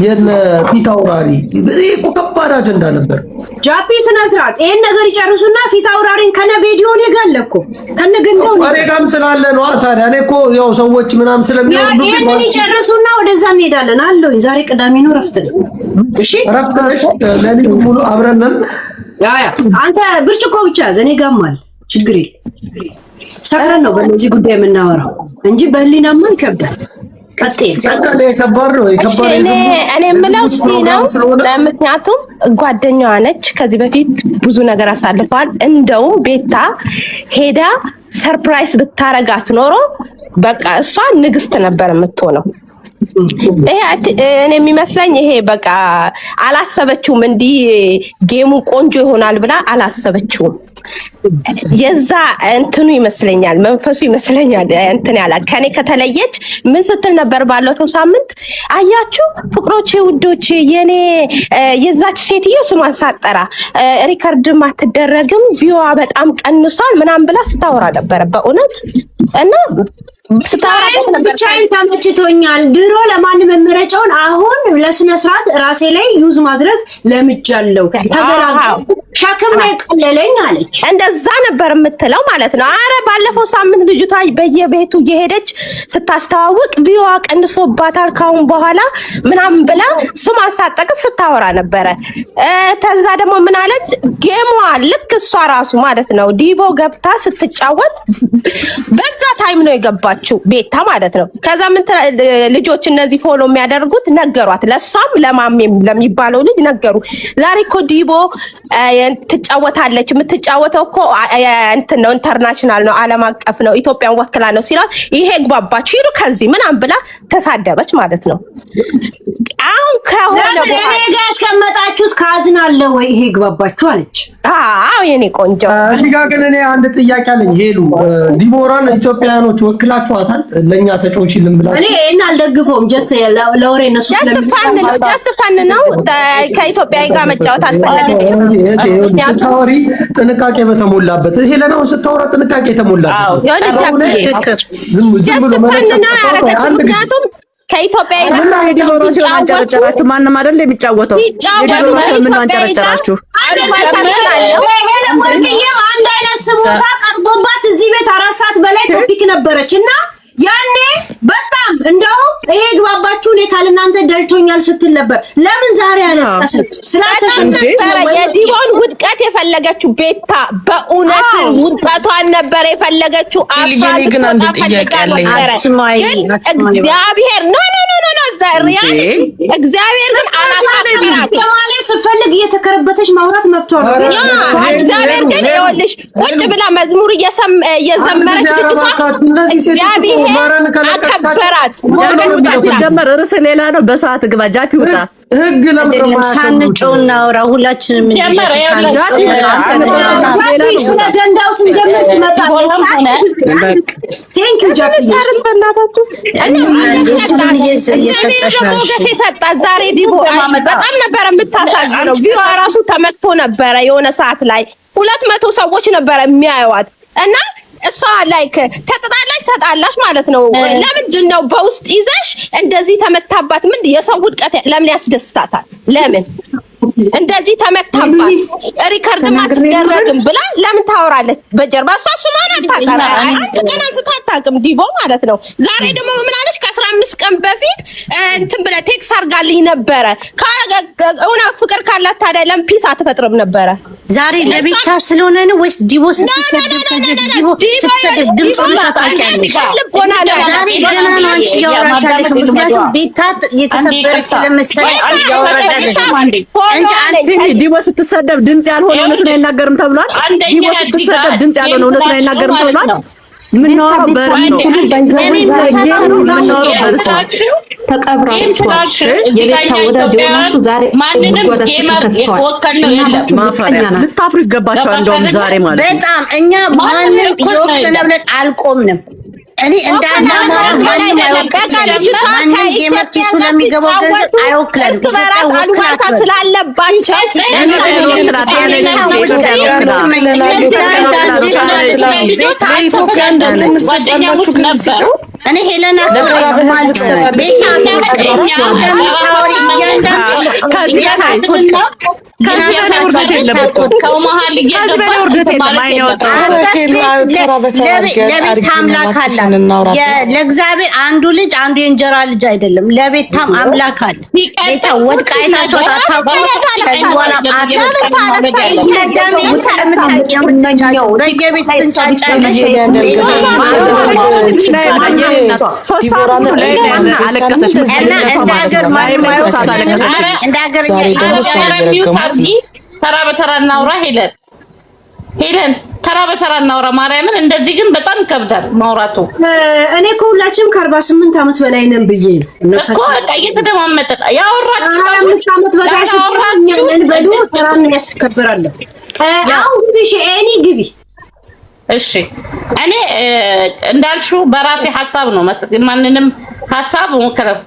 የነ ፊት አውራሪ ይሄ እኮ ከባድ አጀንዳ ነበር። ጃፒ ትነስራት ይሄን ነገር ይጨርሱና ፊት አውራሪን ከነ ቪዲዮን ይጋለኩ ከነ ገንዳው ጋም ስላለ ነው። ታዲያ እኔ እኮ ያው ሰዎች ምናምን ስለሚወዱ ይሄን ይጨርሱና ወደዛ እንሄዳለን አለኝ። ዛሬ ቅዳሜ ነው፣ ረፍት ነው። እሺ ረፍት ነሽ? ለሊት ሙሉ አብረን ነን። ያ አንተ ብርጭቆ ብቻ ዘኔ ጋማል ችግር የለም። ሰክረን ነው በዚህ ጉዳይ የምናወራው እንጂ በህሊናማ ይከብዳል። ቀጥል የከባድ ነው። እኔ የምለው ነው። ምክንያቱም ጓደኛዋ ነች፣ ከዚህ በፊት ብዙ ነገር አሳልፈዋል። እንደውም ቤታ ሄዳ ሰርፕራይዝ ብታረጋት ኖሮ በቃ እሷ ንግስት ነበር የምትሆነው። ይሄ እኔ የሚመስለኝ ይሄ በቃ አላሰበችውም፣ እንዲህ ጌሙ ቆንጆ ይሆናል ብላ አላሰበችውም። የዛ እንትኑ ይመስለኛል መንፈሱ ይመስለኛል እንትን ያላ ከኔ ከተለየች ምን ስትል ነበር ባለፈው ሳምንት አያችሁ ፍቅሮቼ ውዶቼ የኔ የዛች ሴትዮ ስሟን ሳጠራ ሪከርድ ማትደረግም ቪዋ በጣም ቀንሷል ምናምን ብላ ስታወራ ነበር በእውነት እና ስታወራበት ነበር ብቻዬን ተመችቶኛል ድሮ ለማንም መመረጫውን አሁን ለስነ ስርዓት ራሴ ላይ ዩዝ ማድረግ ለምጃለሁ ተገላግለው ሸክም ነው የቀለለኝ አለች እንደዛ ነበር የምትለው ማለት ነው አረ ባለፈው ሳምንት ልጅቷ በየቤቱ እየሄደች ስታስተዋውቅ ቪዋ ቀንሶባታል ካሁን በኋላ ምናምን ብላ ስሟን ሳጠቅስ ስታወራ ነበረ ተዛ ደግሞ ምን አለች ጌሟ ልክ እሷ ራሱ ማለት ነው ዲቦ ገብታ ስትጫወት በዛ ታይም ነው የገባችው ቤታ ማለት ነው ከዛ ምን ልጆች እነዚህ ፎሎ የሚያደርጉት ነገሯት ለሷም ለማሜም ለሚባለው ልጅ ነገሩ ዛሬ እኮ ዲቦ ትጫወታለች የምትጫወተው እኮ እንትን ነው ኢንተርናሽናል ነው ዓለም አቀፍ ነው ኢትዮጵያን ወክላ ነው ሲሏት ይሄ ግባባችሁ ይሉ ከዚህ ምናምን ብላ ተሳደበች ማለት ነው አሁን ከሆነ በኋላ እኔ ጋር ያስቀመጣችሁት ካዝን አለ ወይ ይሄ ግባባችሁ አለች አዎ የኔ ቆንጆ እዚህ ጋር ግን እኔ አንድ ጥያቄ አለኝ ሄሉ ዲቦራን ኢትዮጵያኖች ወክላችኋታል ለኛ ተጮችልን ብላ እኔ እና አልደግፈውም ጀስት ለወሬ እነሱ ጀስት ፋን ነው ከኢትዮጵያ ጋር መጫወት አልፈለገችም ስታወሪ ጥንቃቄ በተሞላበት ሄለናው ስታወራ ጥንቃቄ የተሞላበት ምክንያቱም ከኢትዮጵያ አንጨረጨራችሁ ማንም አይደል የሚጫወተው ምን አንጨረጨራችሁ ወርቅዬም አንድ አይነት ስሞታ ቀርቦባት እዚህ ቤት 4 ሰዓት በላይ ቶፒክ ነበረችና ያኔ በጣም እንደው ይሄ ግባባችሁ እኔ ካልናንተ ደልቶኛል ስትል ነበር ለምን ዛሬ አለቀሰ ስላተሸነፈረ የዲቦን ውድቀት የፈለገችው ቤታ በእውነት ውድቀቷን ነበር የፈለገችው አፋል ግን አንድ ጥያቄ አለኝ እግዚአብሔር ኖ ዛሬ እግዚአብሔር ግን አናሳፍራት ማለት ስፈልግ እየተከረበተች ማውራት መብቷ ነው እግዚአብሔር ግን ይኸውልሽ ቁጭ ብላ መዝሙር እየዘመረች እግዚአብሔር አከበራት ጀመር ርዕስ ሌላ ነው በሰዓት ግባ ጃፒ ውጣ ህግ ሳንጮህ እናውራ ሁላችንም ስለ ገንዳው ስንጀምር ትመጣለች ቴንክ ዩ ጃፒ ሞገስ የሰጣት ዛሬ ዲቦ በጣም ነበረ የምታሳዝነው ቪዋ ራሱ ተመቶ ነበረ የሆነ ሰዓት ላይ 200 ሰዎች ነበረ የሚያዩዋት እና እሷ ላይክ ተጣላች ማለት ነው ለምንድን ነው በውስጥ ይዘሽ እንደዚህ ተመታባት ምን የሰው ውድቀት ለምን ያስደስታታል ለምን እንደዚህ ተመታባት ሪከርድ ማትደረግም ብላ ለምን ታወራለች በጀርባ እሷ ስሟን አታጠራ አንድ ቀን አንስታታቅም ዲቦ ማለት ነው ዛሬ ደግሞ ምን አለች ከ15 ቀን በፊት እንትን ብለ ቴክስ አርጋልኝ ነበረ ካለውና ፍቅር ካላት ታዲያ ለምን ፒስ አትፈጥርም ነበረ ዛሬ ለቤታ ስለሆነ ነው ወይስ ዲቦ ስትሰደብ ዲቦ ስትሰደብ ድምጽ ወሻታቂያለሽ ዛሬ ገና ነው አንቺ ያወራሻለሽ ምክንያቱም ቤታ የተሰበረች ስለመሰለኝ ያወራዳለሽ እንጂ አንቺ ዲቦ ስትሰደብ ድምጽ ያልሆነ እውነቱን አይናገርም ተብሏል ዲቦ ስትሰደብ ድምጽ ያልሆነ እውነቱን አይናገርም ተብሏል ምን ነው ተቀብራችሁ የቤታ ወዳጅ ሆናችሁ ዛሬ ልታፍሩ ይገባችኋል እንደውም ዛሬ ማለት በጣም እኛ ማንም ይወክለናል ብለን አልቆምንም እኔ እንዳና ማንም አይወክልም ማንም የመርኪሱ ለሚገባው ገንዘብ አይወክልም አሉባልታ ስላለባቸው ለኢትዮጵያ እንደምንሰጣላችሁ ነበር እኔ ሄለና ለቤት አምላክ አላት ለእግዚአብሔር አንዱ ልጅ አንዱ የእንጀራ ልጅ አይደለም ለቤታም አምላክ አለ ቤታ ወድቃ አይታችሁ ተራ በተራ እናውራ ሄለን ሄለን ተራ በተራ እናውራ ማርያምን። እንደዚህ ግን በጣም ይከብዳል ማውራቱ። እኔ እኮ ሁላችንም ከ48 ዓመት በላይ ነን ብዬ ነው እኮ በቃ እየተደማመጠ ያወራችሁ 45 ዓመት በላይ ሲሆን በሉ ተራን ያስከብራል። አሁን እሺ እኔ ግቢ እሺ እኔ እንዳልሽው በራሴ ሐሳብ ነው መስጠት ማንንም ሐሳብ ወከረፍ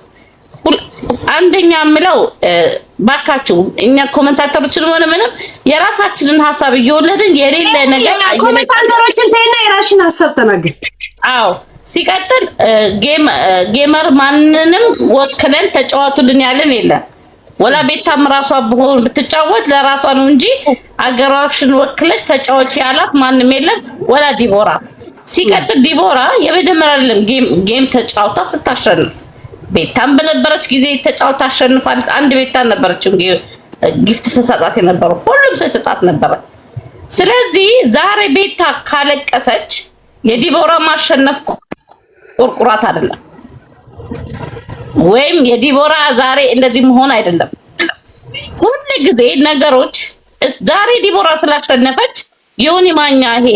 አንደኛ ምለው ባካችሁ እኛ ኮሜንታተሮችን ሆነ ምንም የራሳችንን ሐሳብ እየወለድን የሌለ ነገር ኮሜንታተሮችን ተይና የራስሽን ሐሳብ ተናገር። አዎ ሲቀጥል ጌመር ማንንም ወክለን ተጫዋቱልን ያለን የለም። ወላ ቤታም ራሷ ብትጫወት ለራሷ ነው እንጂ አገራሽን ወክለሽ ተጫዋች ያላት ማንም የለም። ወላ ዲቦራ ሲቀጥል ዲቦራ የመጀመሪያ አይደለም ጌም ተጫውታ ስታሸንፍ ቤታም በነበረች ጊዜ ተጫውታ አሸንፋለች። አንድ ቤታ ነበረች ጊፍት ተሰጣት የነበረው ሁሉም ሰጣት ነበር። ስለዚህ ዛሬ ቤታ ካለቀሰች የዲቦራ ማሸነፍ ቁርቁራት አይደለም ወይም የዲቦራ ዛሬ እንደዚህ መሆን አይደለም። ሁሉ ጊዜ ነገሮች ዛሬ ዲቦራ ስላሸነፈች ዮኒ ማኛ ይሄ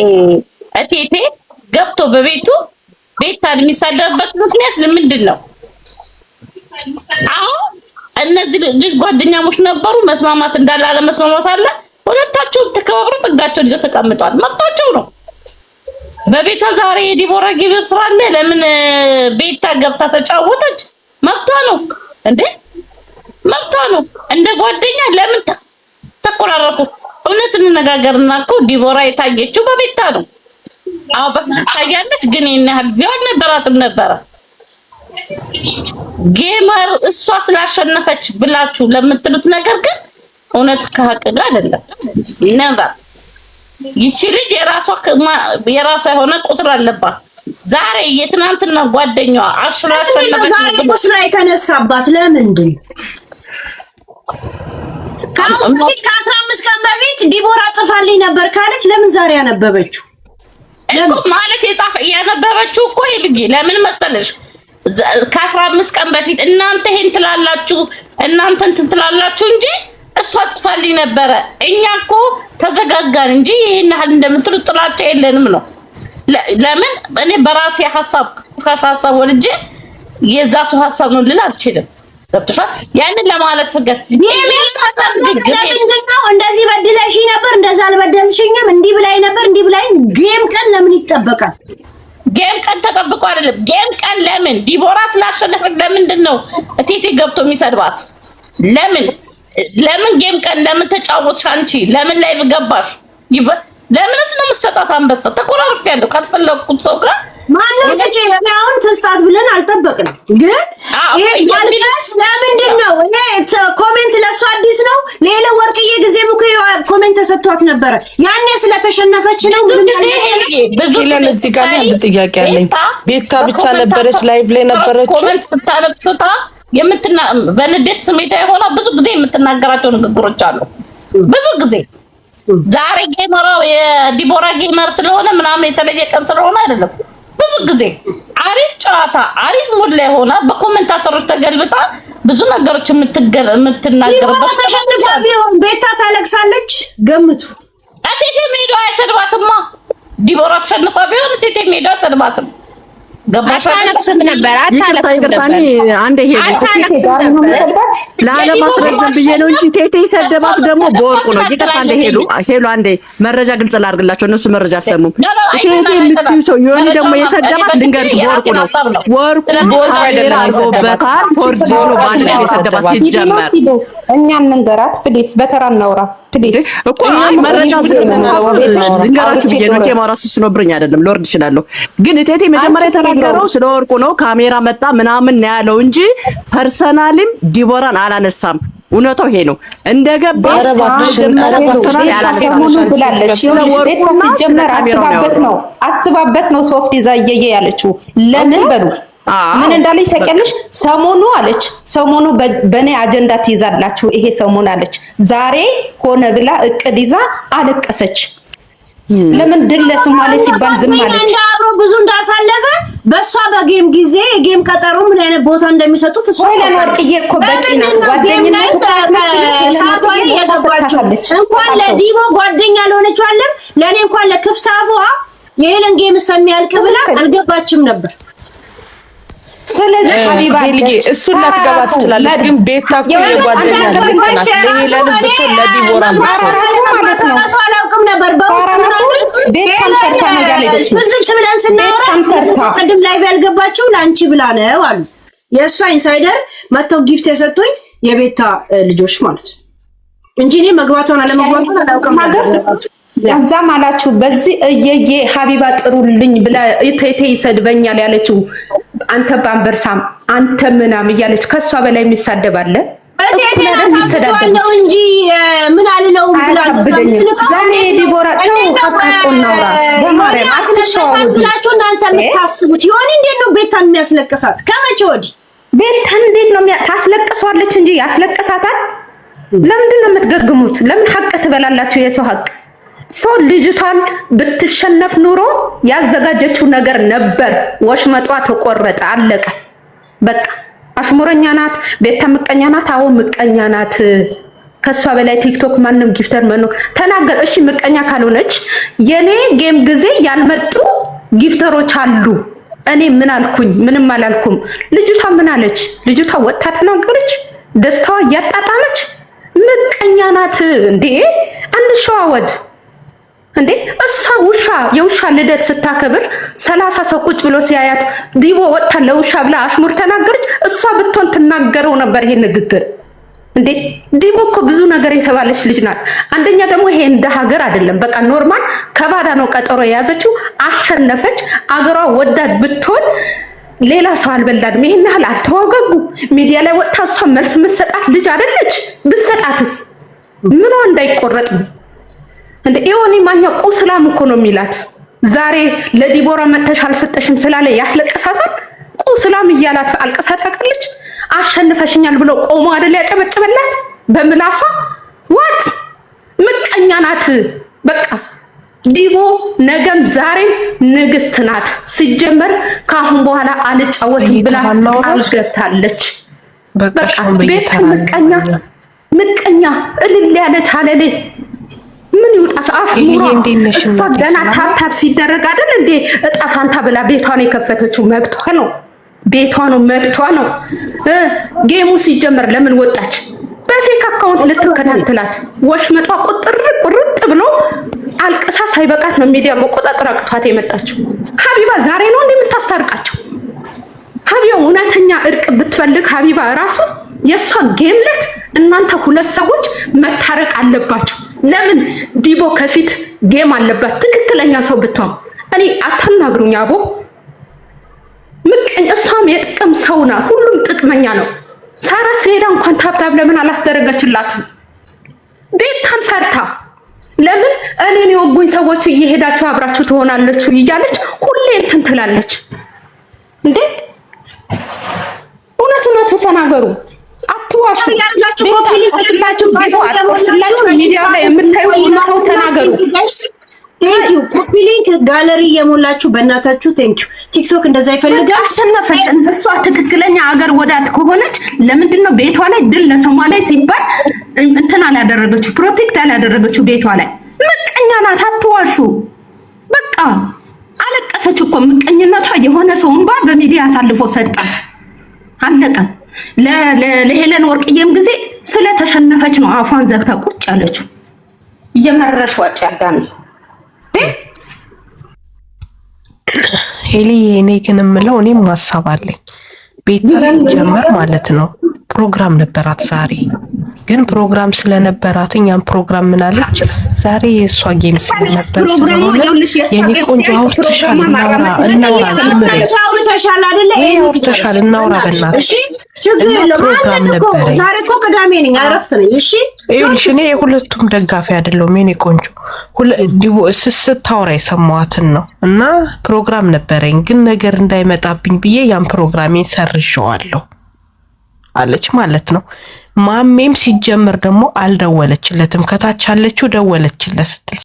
እቴቴ ገብቶ በቤቱ ቤታን የሚሳደብበት ምክንያት ለምንድን ነው? አሁን እነዚህ ልጅ ጓደኛሞች ነበሩ። መስማማት እንዳለ አለ መስማማት አለ። ሁለታቸውም ተከባብረው ጥጋቸውን ይዘው ተቀምጠዋል። መብታቸው ነው። በቤቷ ዛሬ የዲቦራ ጊብር ስራለ ለምን ቤታ ገብታ ተጫወተች? መብቷ ነው እንዴ? መብቷ ነው። እንደ ጓደኛ ለምን ተቆራረፉ? እውነት እንነጋገርና እኮ ዲቦራ የታየችው በቤታ ነው። አዎ በፍቅር ታያለች፣ ግን ይሄን ቪው ነበራትም ነበረ ጌመር እሷ ስላሸነፈች ብላችሁ ለምትሉት ነገር ግን እውነት ከሀቅ ጋር አይደለም። ነበር ይቺ ልጅ የራሷ የሆነ ቁጥር አለባት። ዛሬ የትናንትና ጓደኛዋ አሸነፈች ቁስሏ የተነሳባት ለምንድን ከ15 ቀን በፊት ዲቦራ ጽፋልኝ ነበር ካለች ለምን ዛሬ ያነበበችው እኮ ማለት ያነበበችው እኮ ይልጊ ለምን መሰለሽ ከ15 ቀን በፊት እናንተ ይሄን ትላላችሁ እናንተ እንትን ትላላችሁ እንጂ እሷ ጽፋልኝ ነበረ። እኛ እኮ ተዘጋጋን እንጂ ይሄን ያህል እንደምትሉ ጥላቻ የለንም ነው። ለምን እኔ በራሴ ሐሳብ ወልጄ የዛ ሰው ሐሳብ ነው ልል አልችልም። ገብቶሻል? ያንን ለማለት ፍቅር ለምንድን ነው እንደዚህ በድለሽ ነበር እንደዛ አልበደልሽኝም እንዲህ ብላይ ነበር እንዲህ ብላይ ጌም ቀን ለምን ይጠበቃል? ጌም ቀን ተጠብቆ አይደለም። ጌም ቀን ለምን ዲቦራ ስላሸነፈች ለምንድን ነው እቴቴ ገብቶ የሚሰድባት? ለምን ጌም ቀን ለምን ተጫወትሽ አንቺ? ለምን ላይቭ ገባሽ? ለምንስ ነው የምትሰጣት? አንበሳ ተቆራርፌያለሁ ካልፈለኩት ሰው ጋር ማነው ሰጪ? አሁን ተስጣት ብለን አልጠበቅንም። ግን ይሄ ማልቀስ ለምንድን ነው? እኔ ኮሜንት ለሷ አዲስ ነው። ሌላ ወርቅዬ ጊዜም እኮ ኮሜንት ተሰጥቷት ነበረ። ያኔ ስለተሸነፈች ነው። ምን ይላል እዚህ ጋር አንድ ጥያቄ አለኝ። ቤታ ብቻ ነበረች ላይቭ ላይ ነበረች። ኮሜንት ስታለብስታ በንዴት ስሜታ የሆነ ብዙ ጊዜ የምትናገራቸው ንግግሮች አሉ። ብዙ ጊዜ ዛሬ ጌመራው የዲቦራ ጌመር ስለሆነ ምናምን የተለየ ቀን ስለሆነ አይደለም። ብዙ ጊዜ አሪፍ ጨዋታ አሪፍ ሙድ ላይ ሆና በኮሜንታተሮች ተገልብጣ ብዙ ነገሮች የምትናገርበት ተሸንፋ ቢሆን ቤታ ታለቅሳለች። ገምቱ። እቴቴ ሜዳ አይሰድባትማ። ዲቦራ ተሸንፋ ቢሆን እቴቴ ሜዳ አይሰድባትም። ገባሽ? አታለቅስም ነበር። አንዴ ላለማስረዘም ብዬ ነው እንጂ ቴቴ ሰደባት ደግሞ በወርቁ ነው። ይቅርታ አንዴ ሄሉ አንዴ መረጃ ግልጽ ላድርግላቸው፣ እነሱ መረጃ አልሰሙም። ቴቴ የምትዩ ሰው የሆነ ደግሞ የሰደባት ልንገርሽ በወርቁ ነው። ወርቁ ካሜራ አድርጎበታል። ፎርጅ ነው ባንድ ላይ የሰደባት ሲጀመር እኛን እንንገራት ፕሊስ፣ በተራ እናውራ ፕሊስ እኮ መረጃ ልንገራችሁ ብዬ ነው እንጂ ማውራት ስኖብኝ አይደለም። ሎርድ እችላለሁ ግን ቴቴ መጀመሪያ የተናገረው ስለ ወርቁ ነው። ካሜራ መጣ ምናምን ነው ያለው እንጂ ፐርሰናሊም ዲቦራን አላነሳም። እውነታው ይሄ ነው። እንደገባ አስባበት ነው ሶፍት ይዛ እየየ ያለችው ለምን በሉ ምን እንዳለች ታውቂያለሽ? ሰሞኑ አለች ሰሞኑ በኔ አጀንዳ ትይዛላችሁ ይሄ ሰሞኑ አለች። ዛሬ ሆነ ብላ እቅድ ይዛ አለቀሰች። ለምን ድል ለሶማሌ ሲባል ዝም አለች? አብሮ ብዙ እንዳሳለፈ በሷ በጌም ጊዜ የጌም ቀጠሮ ምን አይነት ቦታ እንደሚሰጡት እሷ ወርቅዬ እኮ በቂ ናት። ጓደኝነት እንኳን ለዲቦ ጓደኛ ለሆነችው አለም ለኔ እንኳን ለክፍታፏ የሄለን ጌም እስከሚያልቅ ብላ አልገባችም ነበር። ስለዚህ ሀቢባ እሱን ላትገባ ትችላለች፣ ግን ቤታ እኮ የጓደኛ ልትናት ለሄለን ብትል ለዲቦራ ማለት ነው። አላውቅም ነበር ቤታን ፈርታ ነው ያለችው። ዝም ብለን ስናወራ ቅድም ላይ ያልገባችው ለአንቺ ብላ ነው አሉ የእሷ ኢንሳይደር መተው ጊፍት የሰጡኝ የቤታ ልጆች ማለት እንጂ እኔ መግባቷን አለመግባቷን አላውቅም ነበር። እዛም አላችሁ በዚህ እየዬ ሀቢባ ጥሩልኝ ብላ እቴቴ ይሰድበኛል ያለችው አንተ ባንበርሳም አንተ ምናም እያለች ከሷ በላይ የሚሳደብ አለ። ነው እንጂ ምን አልለውም ብላ ዛኔ ዲቦራ ነው አቃቆናውራ በማርያም አትሻውላችሁ እናንተ የምታስቡት ይሆን እንዴት ነው ቤታን የሚያስለቅሳት? ከመቼ ወዲህ ቤታን እንዴት ነው ታስለቅሷለች እንጂ ያስለቅሳታል? ለምንድን ነው የምትገግሙት? ለምን ሀቅ ትበላላችሁ? የሰው ሀቅ ሰው ልጅቷን ብትሸነፍ ኑሮ ያዘጋጀችው ነገር ነበር። ወሽመጧ ተቆረጠ፣ አለቀ በቃ። አሽሙረኛ ናት ቤታ፣ ምቀኛ ናት። አዎ ምቀኛ ናት። ከሷ በላይ ቲክቶክ ማንም ጊፍተር ማነው ተናገር። እሺ ምቀኛ ካልሆነች የኔ ጌም ጊዜ ያልመጡ ጊፍተሮች አሉ። እኔ ምን አልኩኝ? ምንም አላልኩም። ልጅቷ ምን አለች? ልጅቷ ወጥታ ተናገረች፣ ደስታዋ እያጣጣመች። ምቀኛ ናት እንዴ! አንሸዋወድ እንዴ! እሷ ውሻ የውሻ ልደት ስታከብር 30 ሰው ቁጭ ብሎ ሲያያት ዲቦ ወጥታ ለውሻ ብላ አሽሙር ተናገረች። እሷ ብትሆን ትናገረው ነበር ይሄ ንግግር እንዴ! ዲቦ እኮ ብዙ ነገር የተባለች ልጅ ናት። አንደኛ ደግሞ ይሄ እንደ ሀገር አይደለም፣ በቃ ኖርማል ከባዳ ነው ቀጠሮ የያዘችው። አሸነፈች። አገሯ ወዳድ ብትሆን ሌላ ሰው አልበላድም። ይሄን ያህል አልተዋጋጉ። ሚዲያ ላይ ወጥታ እሷ መልስ ምትሰጣት ልጅ አይደለች። ብትሰጣትስ ምኗ እንዳይቆረጥ እንደ ኢዮኒ ማኛ ቁስላም እኮ ነው የሚላት። ዛሬ ለዲቦራ መተሽ አልሰጠሽም ስላለ ያስለቅሳታል። ቁስላም እያላት አልቀሳት ታውቃለች። አሸንፈሽኛል ብሎ ቆሞ አይደል ያጨበጨበላት በምላሷ። ዋት ምቀኛ ናት በቃ። ዲቦ ነገም ዛሬም ንግስት ናት። ሲጀመር ከአሁን በኋላ አልጫወትም ብላ አልገብታለች። በቃ ቤት ምቀኛ እልል ያለች አለሌ ምን ይውጣት አፍሙራ። እሷ ገና ታፕታፕ ሲደረግ አይደል እንዴ እጣ ፋንታ ብላ ቤቷን የከፈተችው። መብቷ ነው፣ ቤቷ ነው፣ መብቷ ነው። ጌሙ ሲጀመር ለምን ወጣች? በፌክ አካውንት ልትከታተላት ወሽመጧ ቁርጥ ብሎ አልቅሳ ሳይበቃት ነው ሚዲያ መቆጣጠር አቅቷት የመጣችው። ሀቢባ ዛሬ ነው እንደምታስታርቃቸው። ሀቢባ እውነተኛ እርቅ ብትፈልግ ሀቢባ ራሱ የሷ ጌምለት እናንተ ሁለት ሰዎች መታረቅ አለባችሁ። ለምን ዲቦ ከፊት ጌም አለባት። ትክክለኛ ሰው ብትሆን እኔ አታናግሩኝ አቦ። ምቀኝ እሷም የጥቅም ሰው ናት። ሁሉም ጥቅመኛ ነው። ሳራ ሄዳ እንኳን ታብታብ ለምን አላስደረገችላትም? ቤታን ፈርታ ለምን እኔን የወጉኝ ሰዎች እየሄዳችሁ አብራችሁ ትሆናለች እያለች ሁሌ እንትን ትላለች እንዴ? እውነቱን ተናገሩ፣ አትዋሹ። ቤታችሁ ሚዲያ ላይ የምታዩ እውነቱን ተናገሩ። ቴንኪው ኮፒ ሊንክ ጋለሪ እየሞላችሁ በእናታችሁ ቴንኪው። ቲክቶክ እንደዛ ይፈልጋል። አሸነፈች። እሷ ትክክለኛ አገር ወዳት ከሆነች ለምንድን ነው ቤቷ ላይ ድል ለሶማሌ ሲባል እንትን አላደረገችው? ፕሮቴክት አላደረገችው ቤቷ ላይ? ምቀኛ ናት፣ አትዋሹ። በቃ አለቀሰች እኮ። ምቀኝነቷ የሆነ ሰው እንባ በሚዲያ አሳልፎ ሰጣት፣ አለቀ። ለሄለን ወርቅዬም ጊዜ ስለተሸነፈች ነው አፏን ዘግታ ቁጭ ያለችው። እየመረረሽ ዋጭ ያዳሚ ሄሊ። እኔ ግን የምለው እኔም ሀሳብ አለኝ። ቤታ ሲጀመር ማለት ነው ፕሮግራም ነበራት ዛሬ። ግን ፕሮግራም ስለነበራት እኛም ፕሮግራም ምን አለች ዛሬ የእሷ ጌም ስለነበር ስለሆነ የኔ ቆንጆ አውርተሻል፣ እናውራ በእናትሽ። ችግር የለውም ነበር። ዛሬ እኮ ቅዳሜ ነኝ፣ አረፍት ነኝ። እሺ ይኸውልሽ እኔ የሁለቱም ደጋፊ አይደለሁም የኔ ቆንጆ። ስታወራ የሰማዋትን ነው እና ፕሮግራም ነበረኝ፣ ግን ነገር እንዳይመጣብኝ ብዬ ያን ፕሮግራሜን ሰርዤዋለሁ አለች ማለት ነው። ማሜም ሲጀምር ደግሞ አልደወለችለትም። ከታች አለችው ደወለችለት ስትል